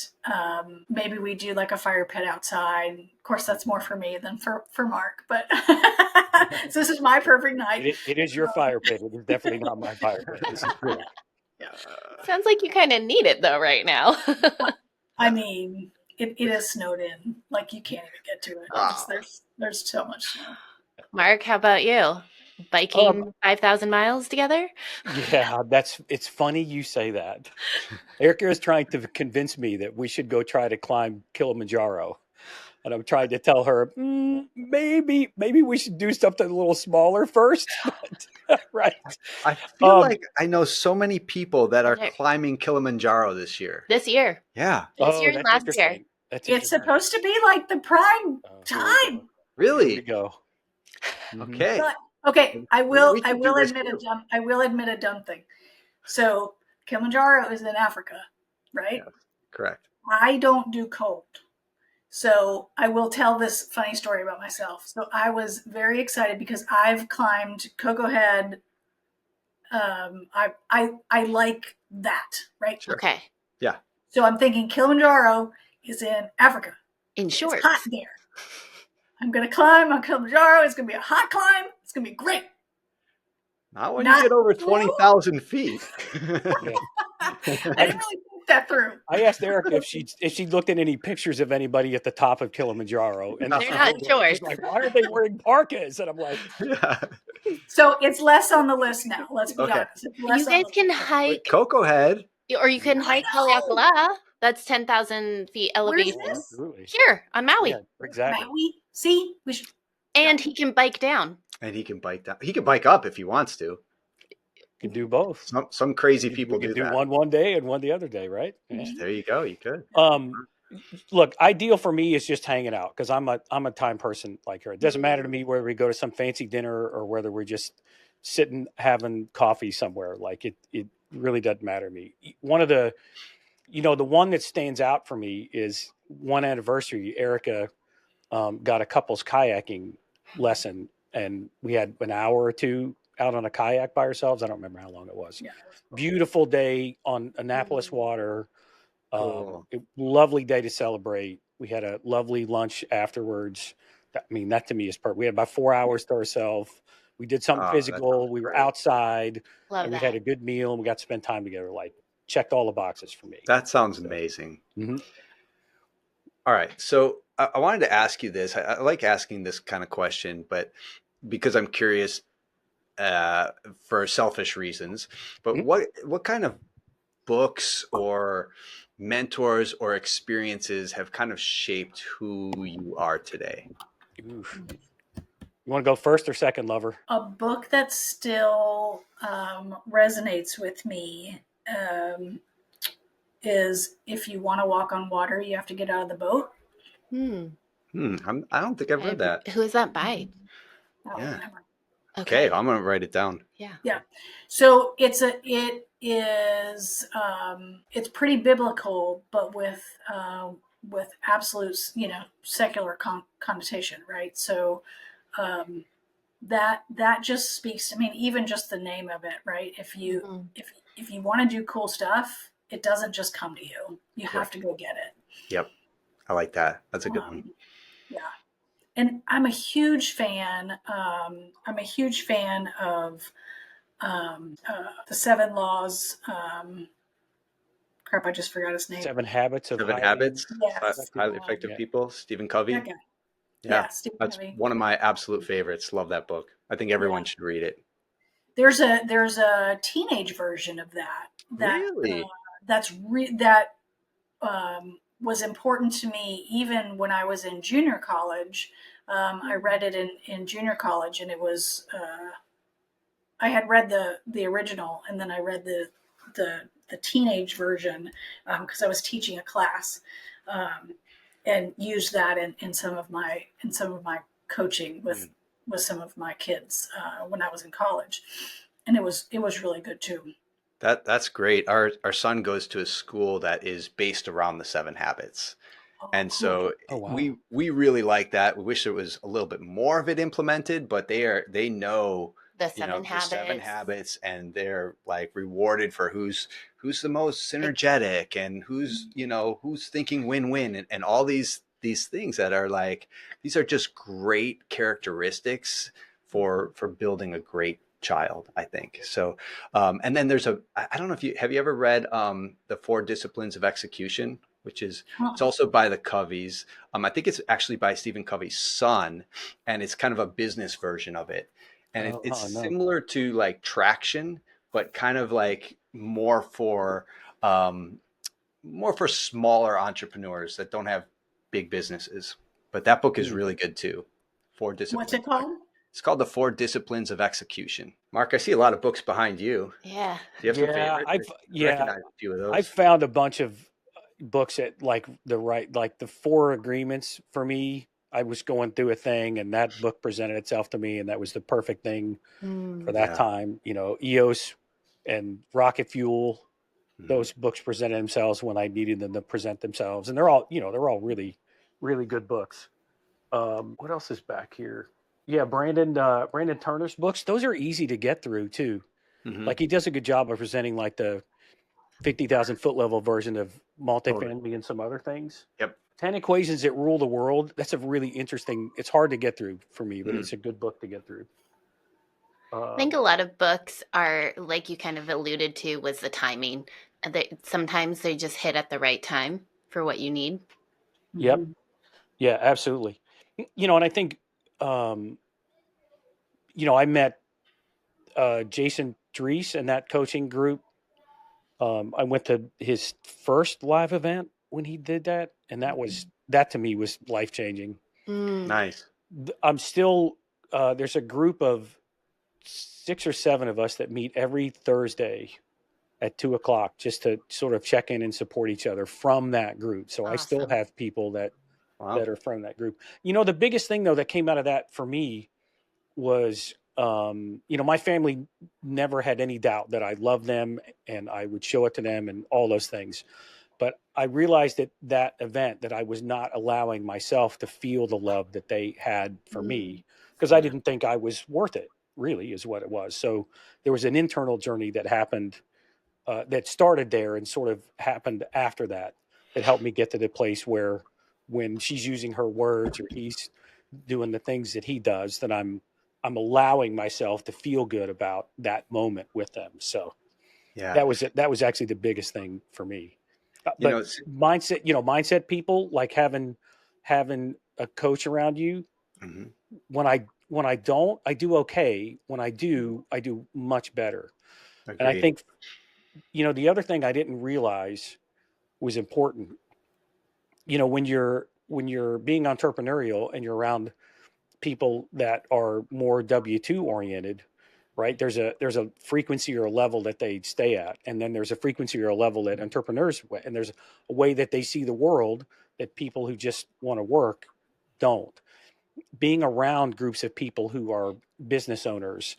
maybe we do like a fire pit outside. Of course, that's more for me than for Mark, but so this is my perfect night. It is your fire pit. It is definitely not my fire pit. This is true. Sounds like you kind of need it though right now. I mean, it is snowed in. Like you can't even get to it. There's so much snow. Mark, how about you? Biking 5,000 miles together? Yeah, it's funny you say that. Erica is trying to convince me that we should go try to climb Kilimanjaro. And I'm trying to tell her, maybe we should do something a little smaller first. Right. I feel like I know so many people that are climbing Kilimanjaro this year. This year. Yeah. This year and last year. It's supposed to be like the prime time. Really? Here we go. Okay. But, okay, I will admit a dumb thing. So Kilimanjaro is in Africa, right? Yes, correct. I don't do cold. So I will tell this funny story about myself. So I was very excited because I've climbed Coco Head. I like that, right? Sure. Okay. Yeah. So I'm thinking Kilimanjaro is in Africa. In shorts. It's hot there. I'm going to climb on Kilimanjaro. It's going to be a hot climb. It's going to be great. Not when you get over 20,000 feet. I didn't really think that through. I asked Erica if she looked at any pictures of anybody at the top of Kilimanjaro, and they're not shorts. She's like, why are they wearing parkas? And I'm like, yeah. So it's less on the list now. Let's be honest. You guys can hike Coco Head, or you can hike Haleakala. That's 10,000 feet elevation. Here on Maui. Yeah, exactly. Maui. See, we should. And he can bike down. and he can bike down. He can bike up if he wants to. Can do both. Some crazy people do that. one day and one the other day, right? Yeah. There you go. You could. Look, ideal for me is just hanging out because I'm a time person like her. It doesn't matter to me whether we go to some fancy dinner or whether we're just sitting having coffee somewhere. Like it really doesn't matter to me. One of the, the one that stands out for me is one anniversary. Erica got a couples kayaking lesson, and we had an hour or two out on a kayak by ourselves. I don't remember how long it was. Yeah. Beautiful day on Annapolis water. Lovely day to celebrate. We had a lovely lunch afterwards. That to me is perfect. We had about 4 hours to ourselves. We did something physical. We were outside. We had a good meal, and we got to spend time together. Like, checked all the boxes for me. That sounds amazing. Mm-hmm. All right. So I wanted to ask you this. I like asking this kind of question, but because I'm curious for selfish reasons. But what kind of books or mentors or experiences have kind of shaped who you are today? Oof. You want to go first or second, lover? A book that still resonates with me is If You Want to Walk on Water, You Have to Get Out of the Boat. I don't think I've read that. Who is that by? Yeah. Okay, I'm going to write it down. Yeah. So it's pretty biblical, but with absolute, secular connotation, right? So that just speaks. Even just the name of it, right? If you want to do cool stuff, it doesn't just come to you. You have to go get it. Yep, I like that. That's a good one. Yeah. And I'm a huge fan. Of the 7 laws. I just forgot his name. 7 Habits of Highly Effective People. Stephen Covey. That guy. Yeah, Stephen that's Covey. One of my absolute favorites. Love that book. I think everyone should read it. There's a teenage version of that. Really? That was important to me even when I was in junior college. I read it in junior college, and it was I had read the original, and then I read the teenage version because I was teaching a class, and used that in some of my coaching with some of my kids when I was in college, and it was really good too. That's great. Our son goes to a school that is based around the 7 Habits. And so we really like that. We wish there was a little bit more of it implemented, but they know the 7 habits. The 7 Habits, and they're like rewarded for who's who's the most synergetic and who's thinking win-win, and all these things that are like, these are just great characteristics for building a great child, I think. So and then there's I don't know if you have ever read the 4 Disciplines of Execution, which is, it's also by the Coveys. I think it's actually by Stephen Covey's son, and it's kind of a business version of it. And it's No. similar to like Traction, but kind of like more for smaller entrepreneurs that don't have big businesses. But that book is really good too. 4 Disciplines. What's it called? It's called the 4 Disciplines of Execution. Mark, I see a lot of books behind you. Yeah. Do you have some favorites? I recognize a few of those. I found a bunch of books at like the 4 Agreements for me. I was going through a thing, and that book presented itself to me, and that was the perfect thing for that time. EOS and Rocket Fuel, those books presented themselves when I needed them to present themselves, and they're all really, really good books. What else is back here? Yeah, Brandon Turner's books. Those are easy to get through too. Like, he does a good job of presenting like the 50,000 foot level version of multifamily and some other things. Yep. 10 Equations That Rule the World. That's a really interesting. It's hard to get through for me, but it's a good book to get through. I think a lot of books are, like you kind of alluded to, was the timing. Sometimes they just hit at the right time for what you need. Yep. Yeah, absolutely. And I think, I met Jason Dries in that coaching group. I went to his first live event when he did that, and that to me was life changing. Nice. I'm still there's a group of 6 or 7 of us that meet every Thursday at 2:00 just to sort of check in and support each other from that group. So I still have people that are from that group. The biggest thing though that came out of that for me was, my family never had any doubt that I loved them and I would show it to them and all those things. But I realized at that event that I was not allowing myself to feel the love that they had for me, because I didn't think I was worth it, really, is what it was. So there was an internal journey that happened, that started there and sort of happened after that helped me get to the place where, when she's using her words or he's doing the things that he does, that I'm allowing myself to feel good about that moment with them. So that was it. That was actually the biggest thing for me. But mindset people, like having a coach around you. When I don't, I do okay. When I do much better. Agreed. And I think, the other thing I didn't realize was important, when you're being entrepreneurial and you're around people that are more W-2 oriented, right? There's a frequency or a level that they stay at. And then there's a frequency or a level that entrepreneurs, and there's a way that they see the world that people who just want to work don't. Being around groups of people who are business owners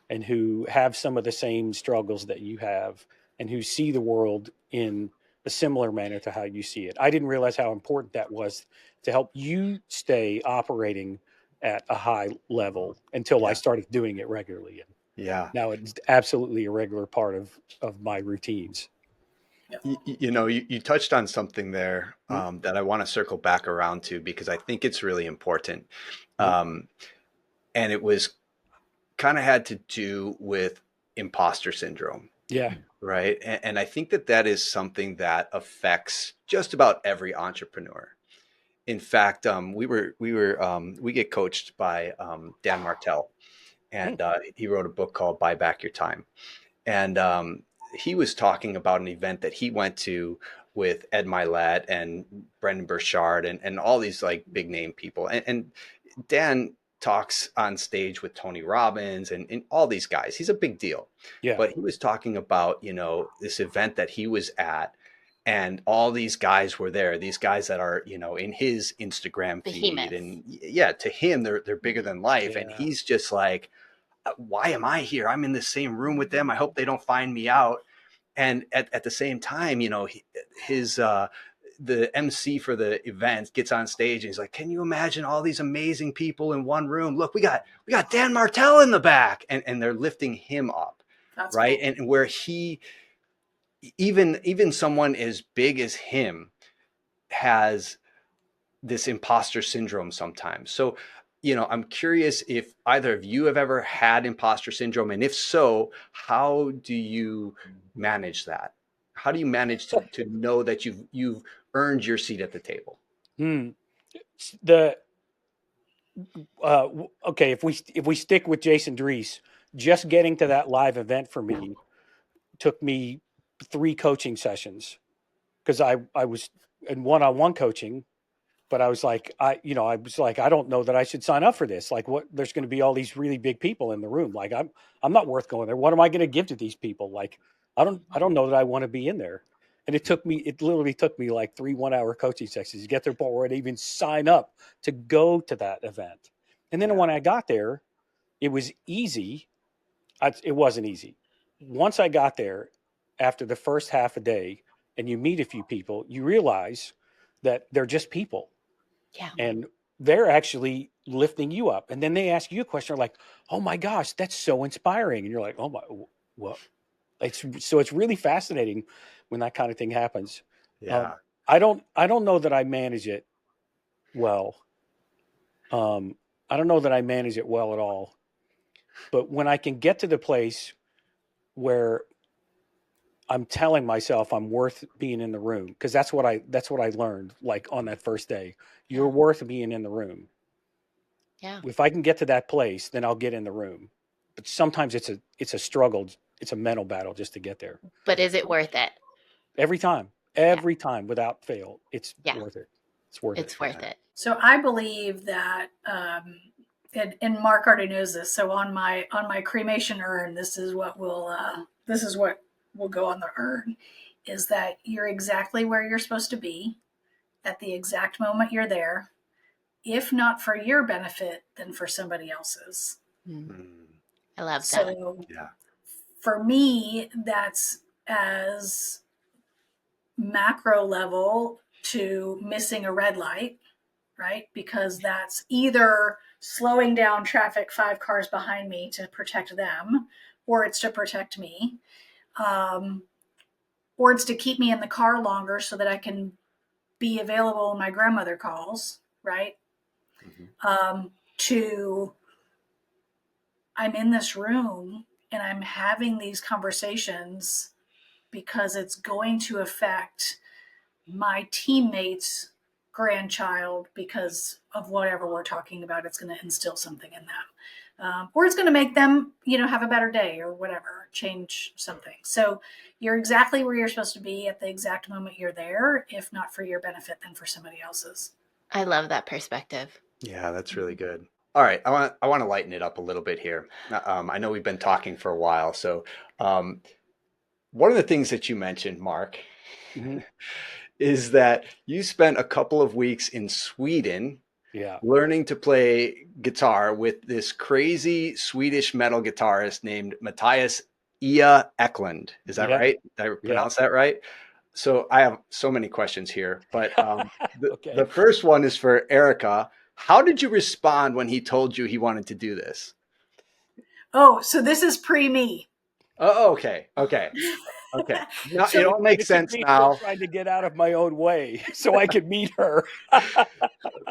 and who have some of the same struggles that you have and who see the world in a similar manner to how you see it. I didn't realize how important that was to help you stay operating at a high level until I started doing it regularly. And now it's absolutely a regular part of my routines. You touched on something there that I want to circle back around to, because I think it's really important. And it was kind of had to do with impostor syndrome. Yeah. Right. And I think that is something that affects just about every entrepreneur. In fact, we get coached by Dan Martell, and he wrote a book called Buy Back Your Time. And he was talking about an event that he went to with Ed Milet and Brendan Burchard and all these like big name people. And Dan talks on stage with Tony Robbins and all these guys. He's a big deal. Yeah. But he was talking about, this event that he was at, and all these guys were there, these guys that are, in his Instagram feed. And to him, they're bigger than life. Yeah. And he's just like, why am I here? I'm in the same room with them. I hope they don't find me out. And at the same time, the MC for the event gets on stage and he's like, can you imagine all these amazing people in one room? Look, we got Dan Martell in the back, and they're lifting him up. That's right. Cool. And where he even someone as big as him has this imposter syndrome sometimes. So, I'm curious if either of you have ever had imposter syndrome, and if so, how do you manage that? How do you manage to know that you've earned your seat at the table? Hmm. The okay, if we stick with Jason Drees, just getting to that live event for me took me 3 coaching sessions because I was in one-on-one coaching, but I was like, I don't know that I should sign up for this. Like, what? There's going to be all these really big people in the room. Like, I'm not worth going there. What am I going to give to these people? Like, I don't know that I want to be in there. And it literally took me like 3 1-hour coaching sessions to get to the point where I'd even sign up to go to that event. And then when I got there, it was easy. It wasn't easy. Once I got there, after the first half a day, and you meet a few people, you realize that they're just people, Yeah. and they're actually lifting you up. And then they ask you a question like, "Oh my gosh, that's so inspiring," and you're like, "Oh my, what?" It's really fascinating when that kind of thing happens. Yeah. I don't know that I manage it well. I don't know that I manage it well at all. But when I can get to the place where I'm telling myself I'm worth being in the room, because that's what I learned like on that first day. You're worth being in the room. Yeah. If I can get to that place, then I'll get in the room. But sometimes it's a struggle. It's a mental battle just to get there. But is it worth it? Every time without fail, it's Yeah. worth it. It's worth it. It's worth it. So I believe that, and Mark already knows this. So on my cremation urn, this is what will go on the urn, is that you're exactly where you're supposed to be at the exact moment you're there, if not for your benefit, then for somebody else's. I love that. So for me, that's as macro level to missing a red light, right? Because that's either slowing down traffic 5 cars behind me to protect them, or it's to protect me, or it's to keep me in the car longer so that I can be available when my grandmother calls, right? To I'm in this room and I'm having these conversations because it's going to affect my teammates' grandchild because of whatever we're talking about. It's going to instill something in them. Or it's going to make them, have a better day or whatever, change something. So you're exactly where you're supposed to be at the exact moment you're there, if not for your benefit, then for somebody else's. I love that perspective. Yeah, that's really good. All right, I want to lighten it up a little bit here. I know we've been talking for a while, so one of the things that you mentioned, Mark, is that you spent a couple of weeks in Sweden learning to play guitar with this crazy Swedish metal guitarist named Matthias Ia Eklund. Is that right? Did I pronounce that right? So I have so many questions here, but the first one is for Erica. How did you respond when he told you he wanted to do this? Oh, so this is pre-me. Oh, okay. Now, so it all makes sense now. Trying to get out of my own way so I could meet her.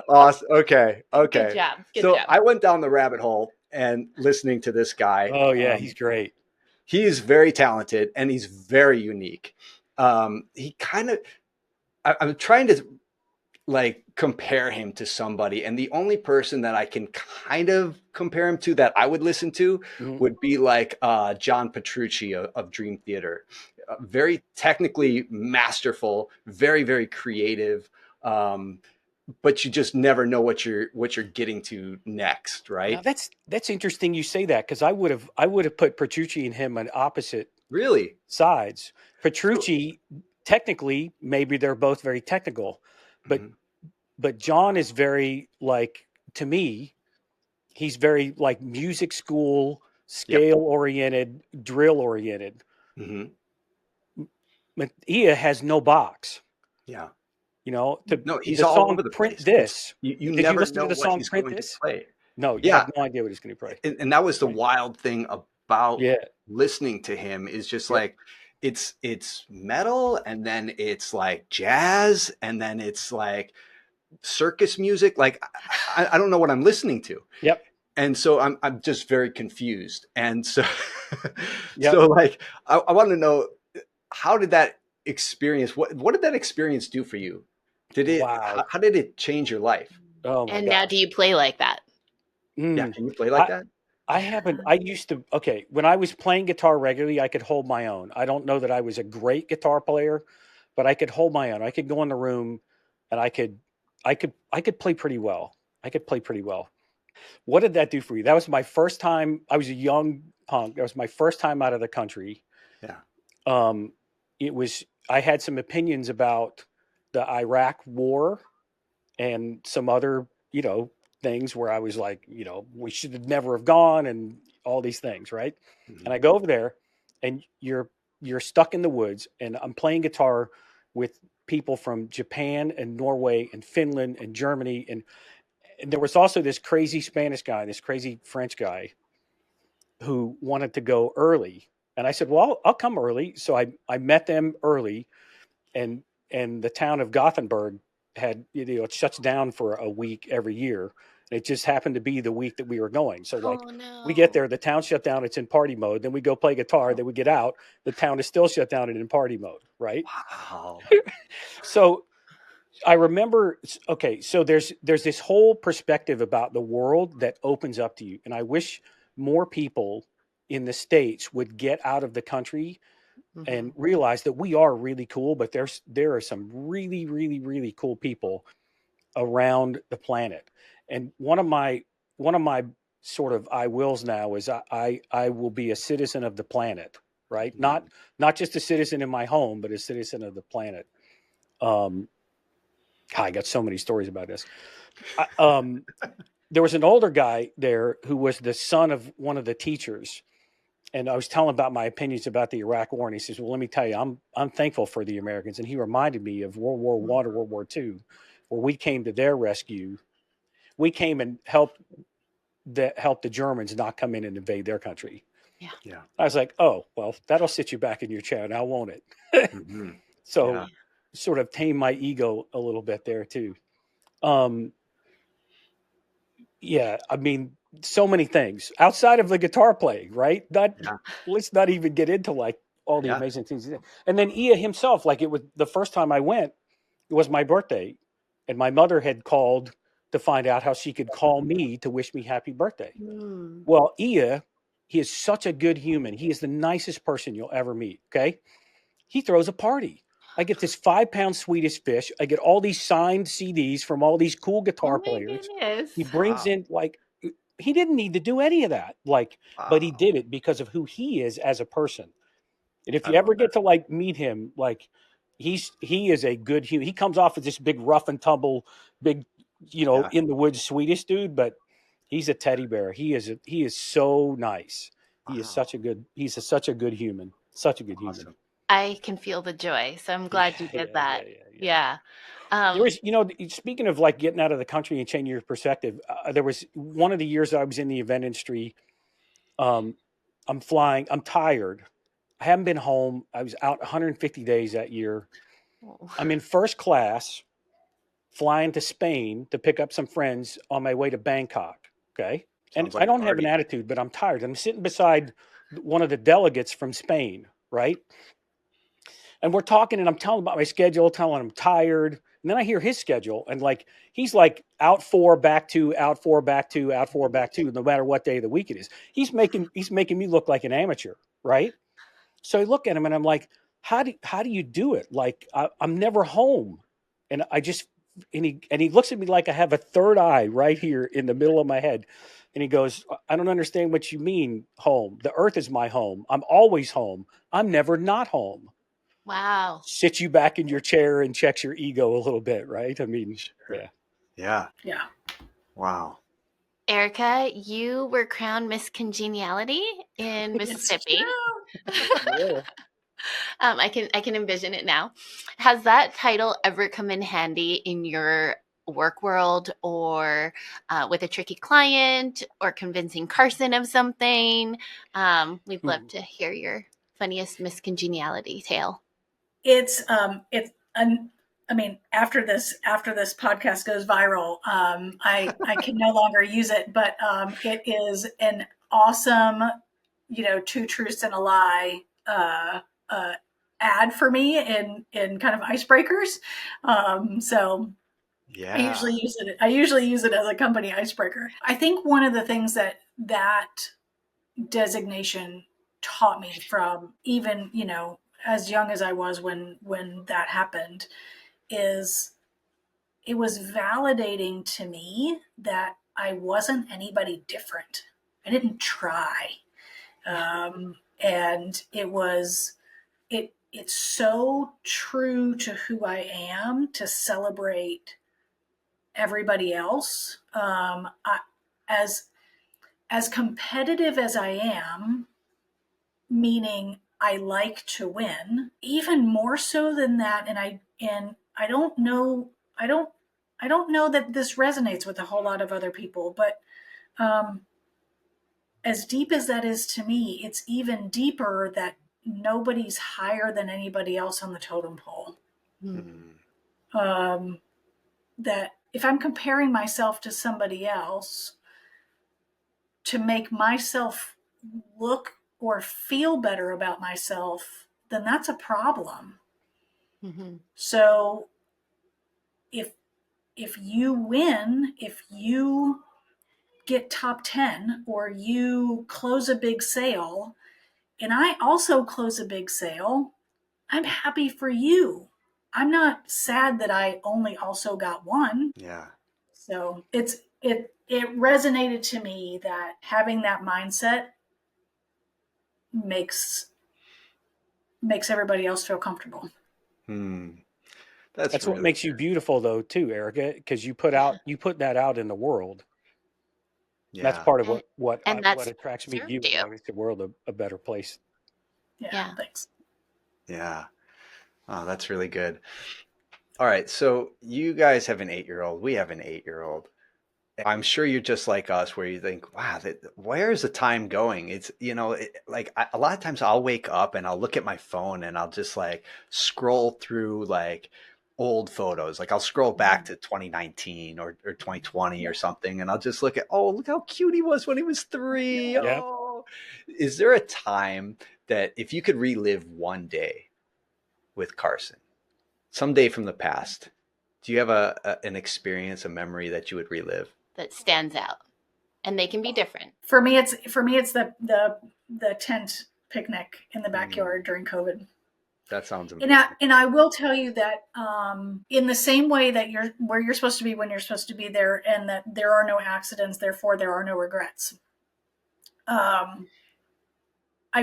Awesome. Okay. Good job. So I went down the rabbit hole and listening to this guy. Oh yeah, he's great. He is very talented and he's very unique. He kind of, I'm trying to compare him to somebody, and the only person that I can kind of compare him to that I would listen to would be John Petrucci of Dream Theater. Very technically masterful, very, very creative, but you just never know what you're getting to next, right? Now that's interesting you say that, because I would have put Petrucci and him on opposite sides. Petrucci, technically, maybe they're both very technical, but John is very to me, he's very music school, scale oriented, drill oriented. But Ia has no box. Yeah. He's the all song over the Print place. This. You Did never you listen know to the what song he's Print going This? to play. No, you have no idea what he's going to play. And that was the wild thing about listening to him, is just it's metal, and then it's like jazz, and then it's like circus music. Like I don't know what I'm listening to. Yep. And so I'm just very confused. And so Yep. so like I want to know, how did that experience, what did that experience do for you? Did it Wow. how did it change your life? Oh my And now do gosh. you play like that? Yeah, Mm. can you play like I that? I haven't. I used to. Okay, when I was playing guitar regularly, I could hold my own. I don't know that I was a great guitar player, but I could hold my own. I could go in the room, and I could play pretty well. I could play pretty well. What did that do for you? That was my first time. I was a young punk. That was my first time out of the country. Yeah. Um, it was. I had some opinions about the Iraq War and some other, things where I was like, we should have never have gone and all these things, right? And I Mhm. go over there, and you're stuck in the woods, and I'm playing guitar with people from Japan and Norway and Finland and Germany, and there was also this crazy Spanish guy, this crazy French guy who wanted to go early. And I said, well, I'll come early. So I met them early, and the town of Gothenburg had, it shuts down for a week every year. And it just happened to be the week that we were going. So like, Oh we get no. there, the town shut down, it's in party mode. Then we go play guitar, then we get out, the town is still shut down and in party mode, right? Wow. So I remember, okay, so there's this whole perspective about the world that opens up to you, and I wish more people in the States would get out of the country Hmm. and realize that we are really cool, but there are some really, really, really cool people around the planet. And one of my sort of I wills now is I will be a citizen of the planet, right? Not just a citizen in my home, but a citizen of the planet. Um, I got so many stories about this. I, there was an older guy there who was the son of one of the teachers, and I was telling about my opinions about the Iraq War, and he says, "Well, let me tell you, I'm thankful for the Americans." And he reminded me of World War One or World War Two, where we came to their rescue. We came and helped the Germans not come in and invade their country. Yeah. Yeah. I was like, "Oh, well, that'll sit you back in your chair now, won't it?" Hmm. So, Yeah. sort of tame my ego a little bit there too. Um, Yeah, I mean, so many things outside of the guitar playing, right? Not Yeah. let's not even get into like all the Yeah. amazing things. He did. And then Ia himself, like it was the first time I went, it was my birthday, and my mother had called to find out how she could call me to wish me happy birthday. Mm. Well, Ia, he is such a good human. He is the nicest person you'll ever meet. Okay, he throws a party. I get this 5 pound Swedish fish. I get all these signed CDs from all these cool Oh guitar my players. He goodness. brings Wow. in like he didn't need to do any of that. Like, but he Wow. did it because of who he is as a person. And if I you love ever that. get to like meet him, like he is a good human. He comes off as this big rough and tumble, big, Yeah. in the woods Swedish dude, but he's a teddy bear. He is so nice. He is Wow. such a good human. Such a good human. Awesome. I can feel the joy. So I'm Yeah, glad you did yeah, yeah, that. yeah, yeah. Yeah. There Um, was, speaking of like getting out of the country and changing your perspective, there was one of the years I was in the event industry. Um, I'm flying. I'm tired. I haven't been home. I was out 150 days that year. I'm in first class flying to Spain to pick up some friends on my way to Bangkok. Okay. And Sounds I like a don't have an party. attitude, but I'm tired. I'm sitting beside one of the delegates from Spain, right? And we're talking, and I'm telling him about my schedule, telling him I'm tired. And then I hear his schedule, and like he's like out four, back two, out four, back two, out four, back two, no matter what day of the week it is. He's making me look like an amateur, right? So I look at him and I'm like, how do you do it? Like I'm never home, and I just and he looks at me like I have a third eye right here in the middle of my head, and he goes, I don't understand what you mean home. The earth is my home. I'm always home. I'm never not home. wow. Sits you back in your chair and checks your ego a little bit, right? I mean, Sure. yeah. Yeah. Yeah. Wow. Erica, you were crowned Miss Congeniality in It's Mississippi. true. Yeah. I can envision it now. Has that title ever come in handy in your work world, or with a tricky client, or convincing Carson of something? We'd love Hmm. to hear your funniest miscongeniality tale? I mean, after this podcast goes viral, I can no longer use it, but it is an awesome, two truths and a lie ad for me in kind of icebreakers. So Yeah. I usually use it as a company icebreaker. I think one of the things that designation taught me, from even, as young as I was when that happened, is it was validating to me that I wasn't anybody different. I didn't try. And it's so true to who I am to celebrate everybody else. As competitive as I am, meaning I like to win, even more so than that. And I don't know, I don't know that this resonates with a whole lot of other people, but as deep as that is to me, it's even deeper that nobody's higher than anybody else on the totem pole. That if I'm comparing myself to somebody else to make myself look or feel better about myself, then that's a problem. So if you win, if you get top 10 or you close a big sale and I also close a big sale, I'm happy for you. I'm not sad that I only also got one. Yeah. So it resonated to me that having that mindset makes everybody else feel comfortable. That's really what makes you beautiful, though, too, Erica, because you put that out in the world. Yeah. That's part of what that's attracts me to you. served you. It makes the world a better place. Yeah. Thanks. Yeah. Oh, that's really good. All right. So you guys have an 8-year-old. We have an 8-year-old. I'm sure you're just like us, where you think, wow, where is the time going? It's, like a lot of times I'll wake up and I'll look at my phone and I'll just like scroll through like old photos. Like I'll scroll back to 2019 or 2020 or something. And I'll just look at, oh, look how cute he was when he was 3. Yeah. Oh, is there a time that if you could relive one day with Carson, some day from the past, do you have an experience, a memory that you would relive? That stands out, and they can be different. For me, it's the tent picnic in the backyard during COVID. That sounds amazing. And I will tell you that in the same way that where you're supposed to be when you're supposed to be there, and that there are no accidents, therefore there are no regrets. I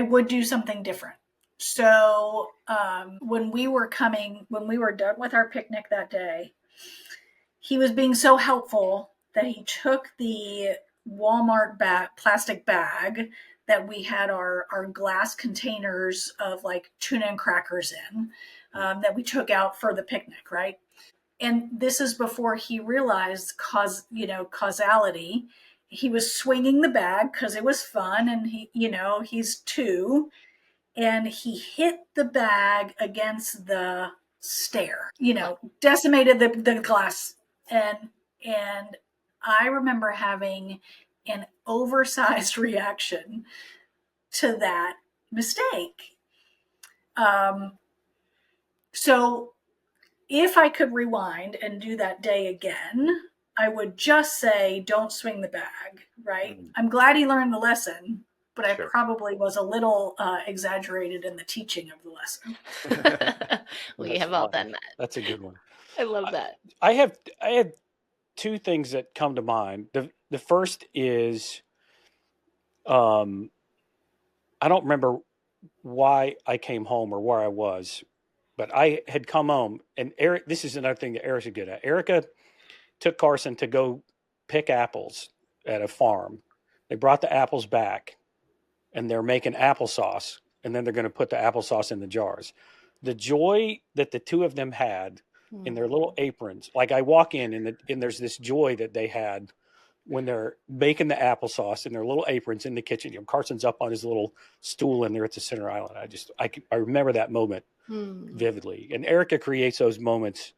would do something different. So when we were done with our picnic that day, he was being so helpful that he took the Walmart plastic bag that we had our glass containers of like tuna and crackers in, that we took out for the picnic, right? And this is before he realized causality. He was swinging the bag because it was fun, and he's 2, and he hit the bag against the stair, decimated the glass. And I remember having an oversized reaction to that mistake. So if I could rewind and do that day again, I would just say, don't swing the bag, right? I'm glad he learned the lesson, but I probably was a little exaggerated in the teaching of the lesson. We have all done that. That's a good one. I love that. I have 2 things that come to mind. The first is, I don't remember why I came home or where I was, but I had come home, and Eric, this is another thing that Eric's good at. Erica took Carson to go pick apples at a farm. They brought the apples back, and they're making applesauce, and then they're going to put the applesauce in the jars. The joy that the 2 of them had in their little aprons, like I walk in and there's this joy that they had when they're making the applesauce in their little aprons in the kitchen. Carson's up on his little stool and they're at the center island. I remember that moment vividly. And Erica creates those moments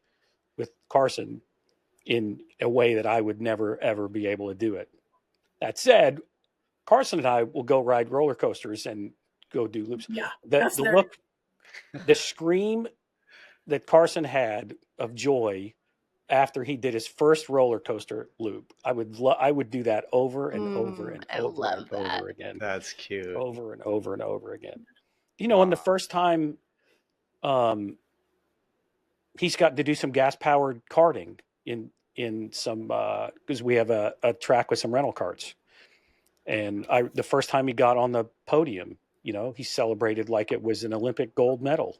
with Carson in a way that I would never, ever be able to do it. That said, Carson and I will go ride roller coasters and go do loops. Yeah. The look, the scream that Carson had of joy after he did his first roller coaster loop, I would do that over and over and over again. That's cute. Over and over and over again. And the first time he's got to do some gas powered karting in some because we have a track with some rental carts. And the first time he got on the podium, he celebrated like it was an Olympic gold medal.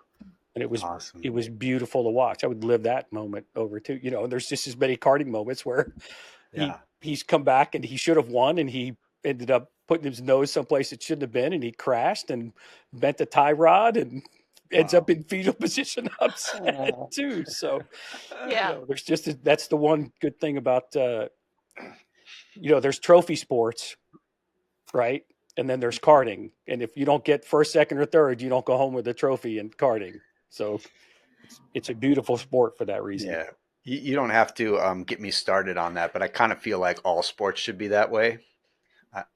And it was awesome. It was beautiful to watch. I would live that moment over too. And there's just as many karting moments where he's come back and he should have won, and he ended up putting his nose someplace it shouldn't have been, and he crashed and bent the tie rod and ends up in fetal position upset too. So there's that's the one good thing about there's trophy sports, right? And then there's karting. And if you don't get first, second, or third, you don't go home with a trophy in karting. So it's a beautiful sport for that reason. Yeah. You don't have to get me started on that, but I kind of feel like all sports should be that way.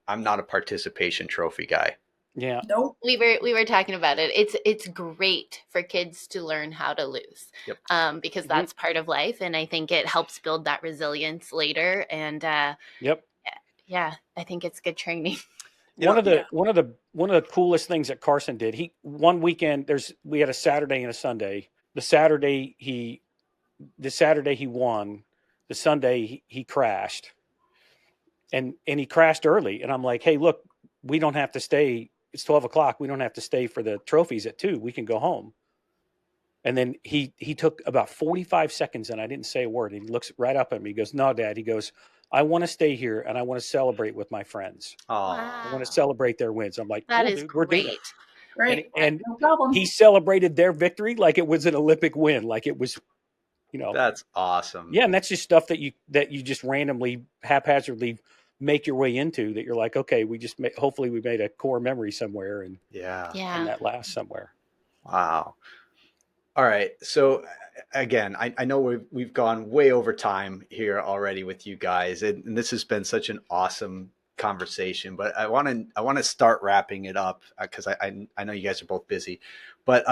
I'm not a participation trophy guy. Yeah. Nope. We were talking about it. It's great for kids to learn how to lose. Yep. Because that's part of life, and I think it helps build that resilience later. And yeah, I think it's good training. One of the coolest things that Carson did, one weekend we had a Saturday and a Sunday. The Saturday he won. The Sunday he crashed. And he crashed early. And I'm like, hey, look, we don't have to stay. It's 12 o'clock. We don't have to stay for the trophies at 2. We can go home. And then he took about 45 seconds and I didn't say a word. And he looks right up at me. He goes, no, Dad. He goes, I want to stay here and I want to celebrate with my friends. I want to celebrate their wins. I'm like, that is dude, great. We're doing it. Great. And no problem. He celebrated their victory like it was an Olympic win, like it was, That's awesome. Yeah, and that's just stuff that you just randomly, haphazardly make your way into. That you're like, okay, hopefully we made a core memory somewhere, and and that lasts somewhere. Wow. All right. So again, I know we've gone way over time here already with you guys, and this has been such an awesome conversation. But I want to start wrapping it up because I know you guys are both busy. But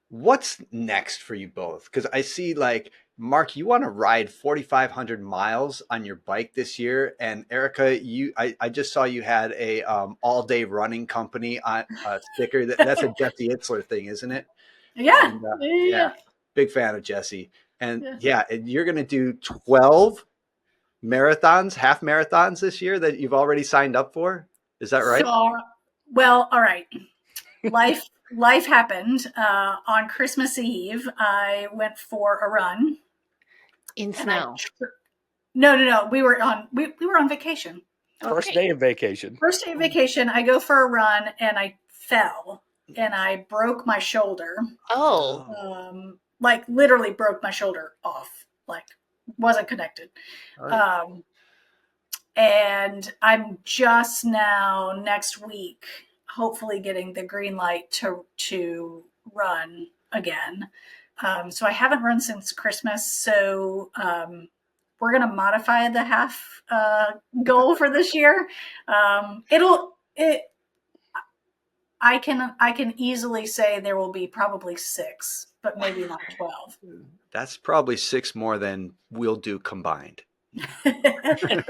what's next for you both? Because I see like Mark, you want to ride 4,500 miles on your bike this year, and Erica, I just saw you had a all day running company on a sticker. That's a Jesse Itzler thing, isn't it? Yeah. And, big fan of Jesse. And and you're going to do 12 marathons, half marathons this year that you've already signed up for. Is that right? So, well, all right. Life happened. On Christmas Eve, I went for a run. In snow. No. We were on vacation. First day of vacation. First day of vacation, I go for a run and I fell and I broke my shoulder. Oh. Like literally broke my shoulder off. Like wasn't connected. Right. And I'm just now next week, hopefully getting the green light to run again. So I haven't run since Christmas. So we're going to modify the half goal for this year. I can easily say there will be probably 6, but maybe not 12. That's probably 6 more than we'll do combined. It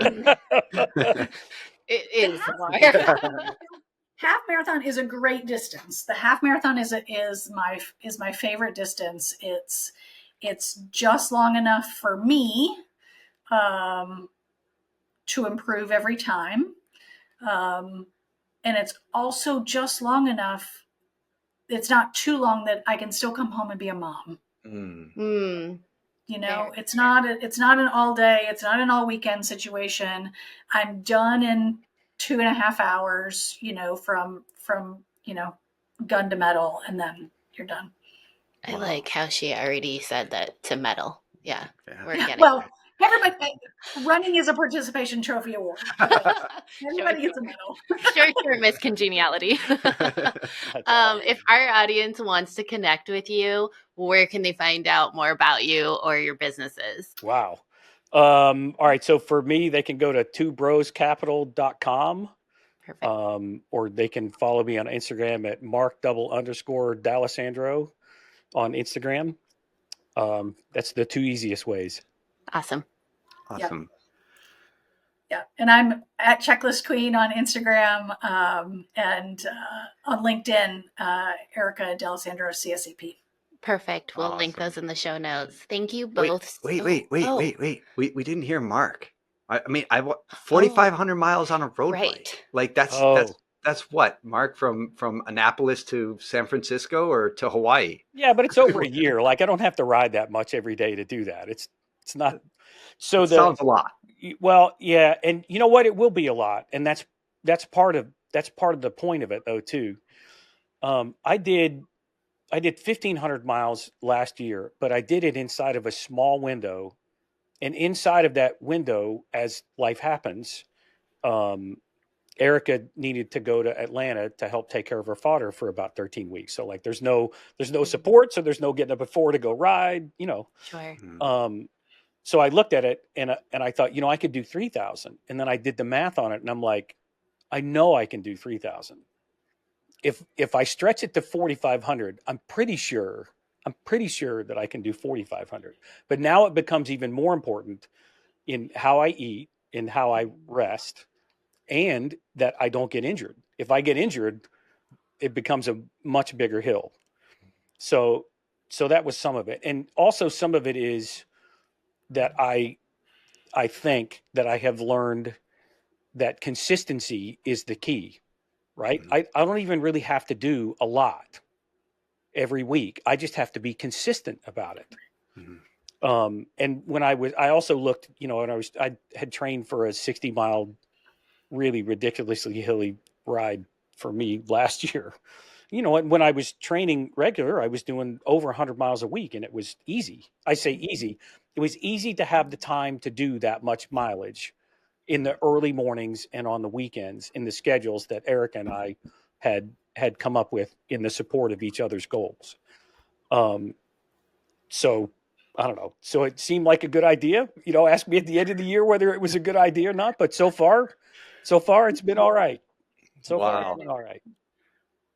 is. Half marathon is a great distance. The half marathon is my favorite distance. It's just long enough for me to improve every time. And it's also just long enough. It's not too long that I can still come home and be a mom. It's not an all day, it's not an all weekend situation. I'm done in 2.5 hours, from gun to metal, and then you're done. I like how she already said that to metal. Yeah. We're getting well, Everybody, running is a participation trophy award. Everybody gets a medal. Short-term miscongeniality. If our audience wants to connect with you, where can they find out more about you or your businesses? Wow. All right. So for me, they can go to twobroscapital.com. Perfect. Or they can follow me on Instagram at Mark_D'Alessandro on Instagram. That's the two easiest ways. Awesome. Awesome. Yeah. And I'm at Checklist Queen on Instagram, and on LinkedIn, Erica D'Alessandro, CSEP. Perfect. We'll link those in the show notes. Thank you both. Wait. We didn't hear Mark. I mean, 4,500 miles on a road bike. Like that's what, Mark, from Annapolis to San Francisco or to Hawaii? Yeah, but it's over a year. Like I don't have to ride that much every day to do that. It's not. So sounds a lot. Well, yeah, and you know what? It will be a lot, and that's part of the point of it, though, too. I did 1,500 miles last year, but I did it inside of a small window, and inside of that window, as life happens, Erica needed to go to Atlanta to help take care of her father for about 13 weeks. So like, there's no support, so there's no getting up at 4 to go ride, Sure. So I looked at it and I thought, I could do 3,000. And then I did the math on it and I'm like, I know I can do 3,000. If I stretch it to 4,500, I'm pretty sure that I can do 4,500. But now it becomes even more important in how I eat, in how I rest, and that I don't get injured. If I get injured, it becomes a much bigger hill. So that was some of it. And also some of it is that I think that I have learned that consistency is the key, right? Mm-hmm. I don't even really have to do a lot every week. I just have to be consistent about it. Mm-hmm. And when I also looked, I had trained for a 60-mile, really ridiculously hilly ride for me last year. When I was training regular, I was doing over 100 miles a week, and it was easy. I say easy. It was easy to have the time to do that much mileage in the early mornings and on the weekends in the schedules that Eric and I had come up with in the support of each other's goals. So I don't know. So it seemed like a good idea. Ask me at the end of the year whether it was a good idea or not. But so far it's been all right. Far it's been all right.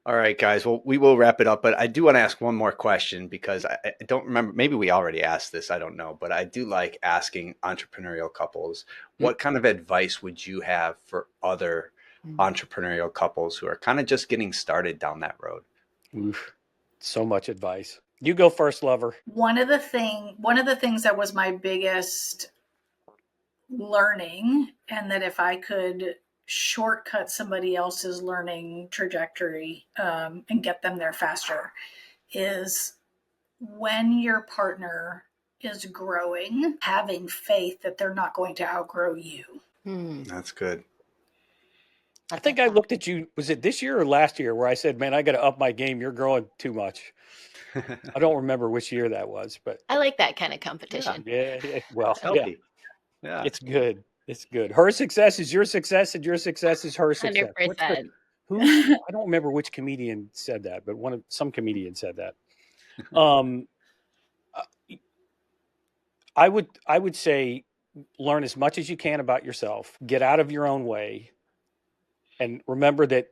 All right, guys. Well, we will wrap it up, but I do want to ask one more question because I don't remember. Maybe we already asked this. I don't know, but I do like asking entrepreneurial couples, what kind of advice would you have for other entrepreneurial couples who are kind of just getting started down that road? Oof, so much advice. You go first, lover. One of the things that was my biggest learning, and that if I could shortcut somebody else's learning trajectory and get them there faster, is when your partner is growing, having faith that they're not going to outgrow you. That's good. I think I looked at you, was it this year or last year, where I said, man, I got to up my game. You're growing too much. I don't remember which year that was, but I like that kind of competition. Yeah. Well, yeah. It's good. It's good. Her success is your success, and your success is her success. 100%. I don't remember which comedian said that, but some comedian said that. I would say learn as much as you can about yourself. Get out of your own way, and remember that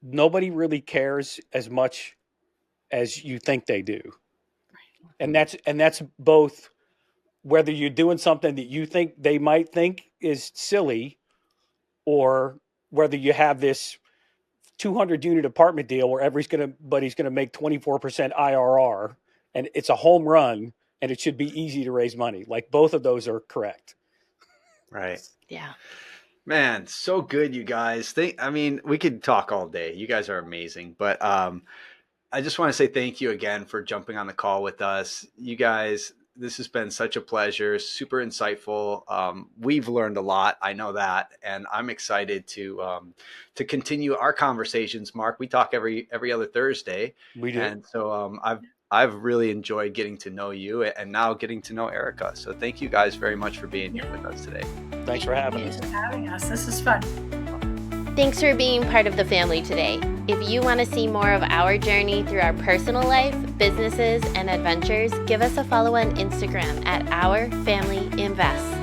nobody really cares as much as you think they do. And that's both whether you're doing something that you think they might think is silly, or whether you have this 200 unit apartment deal where everybody's going to make 24% IRR and it's a home run and it should be easy to raise money. Like both of those are correct. Right. Yeah. Man, so good, you guys. We could talk all day. You guys are amazing. But I just want to say thank you again for jumping on the call with us. You guys, this has been such a pleasure, super insightful. We've learned a lot. I know that. And I'm excited to continue our conversations. Mark, we talk every other Thursday. We do. And so I've really enjoyed getting to know you and now getting to know Erica. So thank you guys very much for being here with us today. Thanks for having Thanks us. for having us. This is fun. Thanks for being part of the family today. If you want to see more of our journey through our personal life, businesses, and adventures, give us a follow on Instagram at Our Family Invests.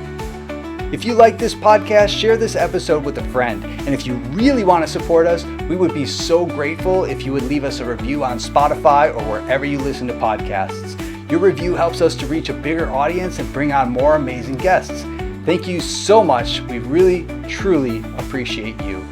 If you like this podcast, share this episode with a friend. And if you really want to support us, we would be so grateful if you would leave us a review on Spotify or wherever you listen to podcasts. Your review helps us to reach a bigger audience and bring on more amazing guests. Thank you so much. We really, truly appreciate you.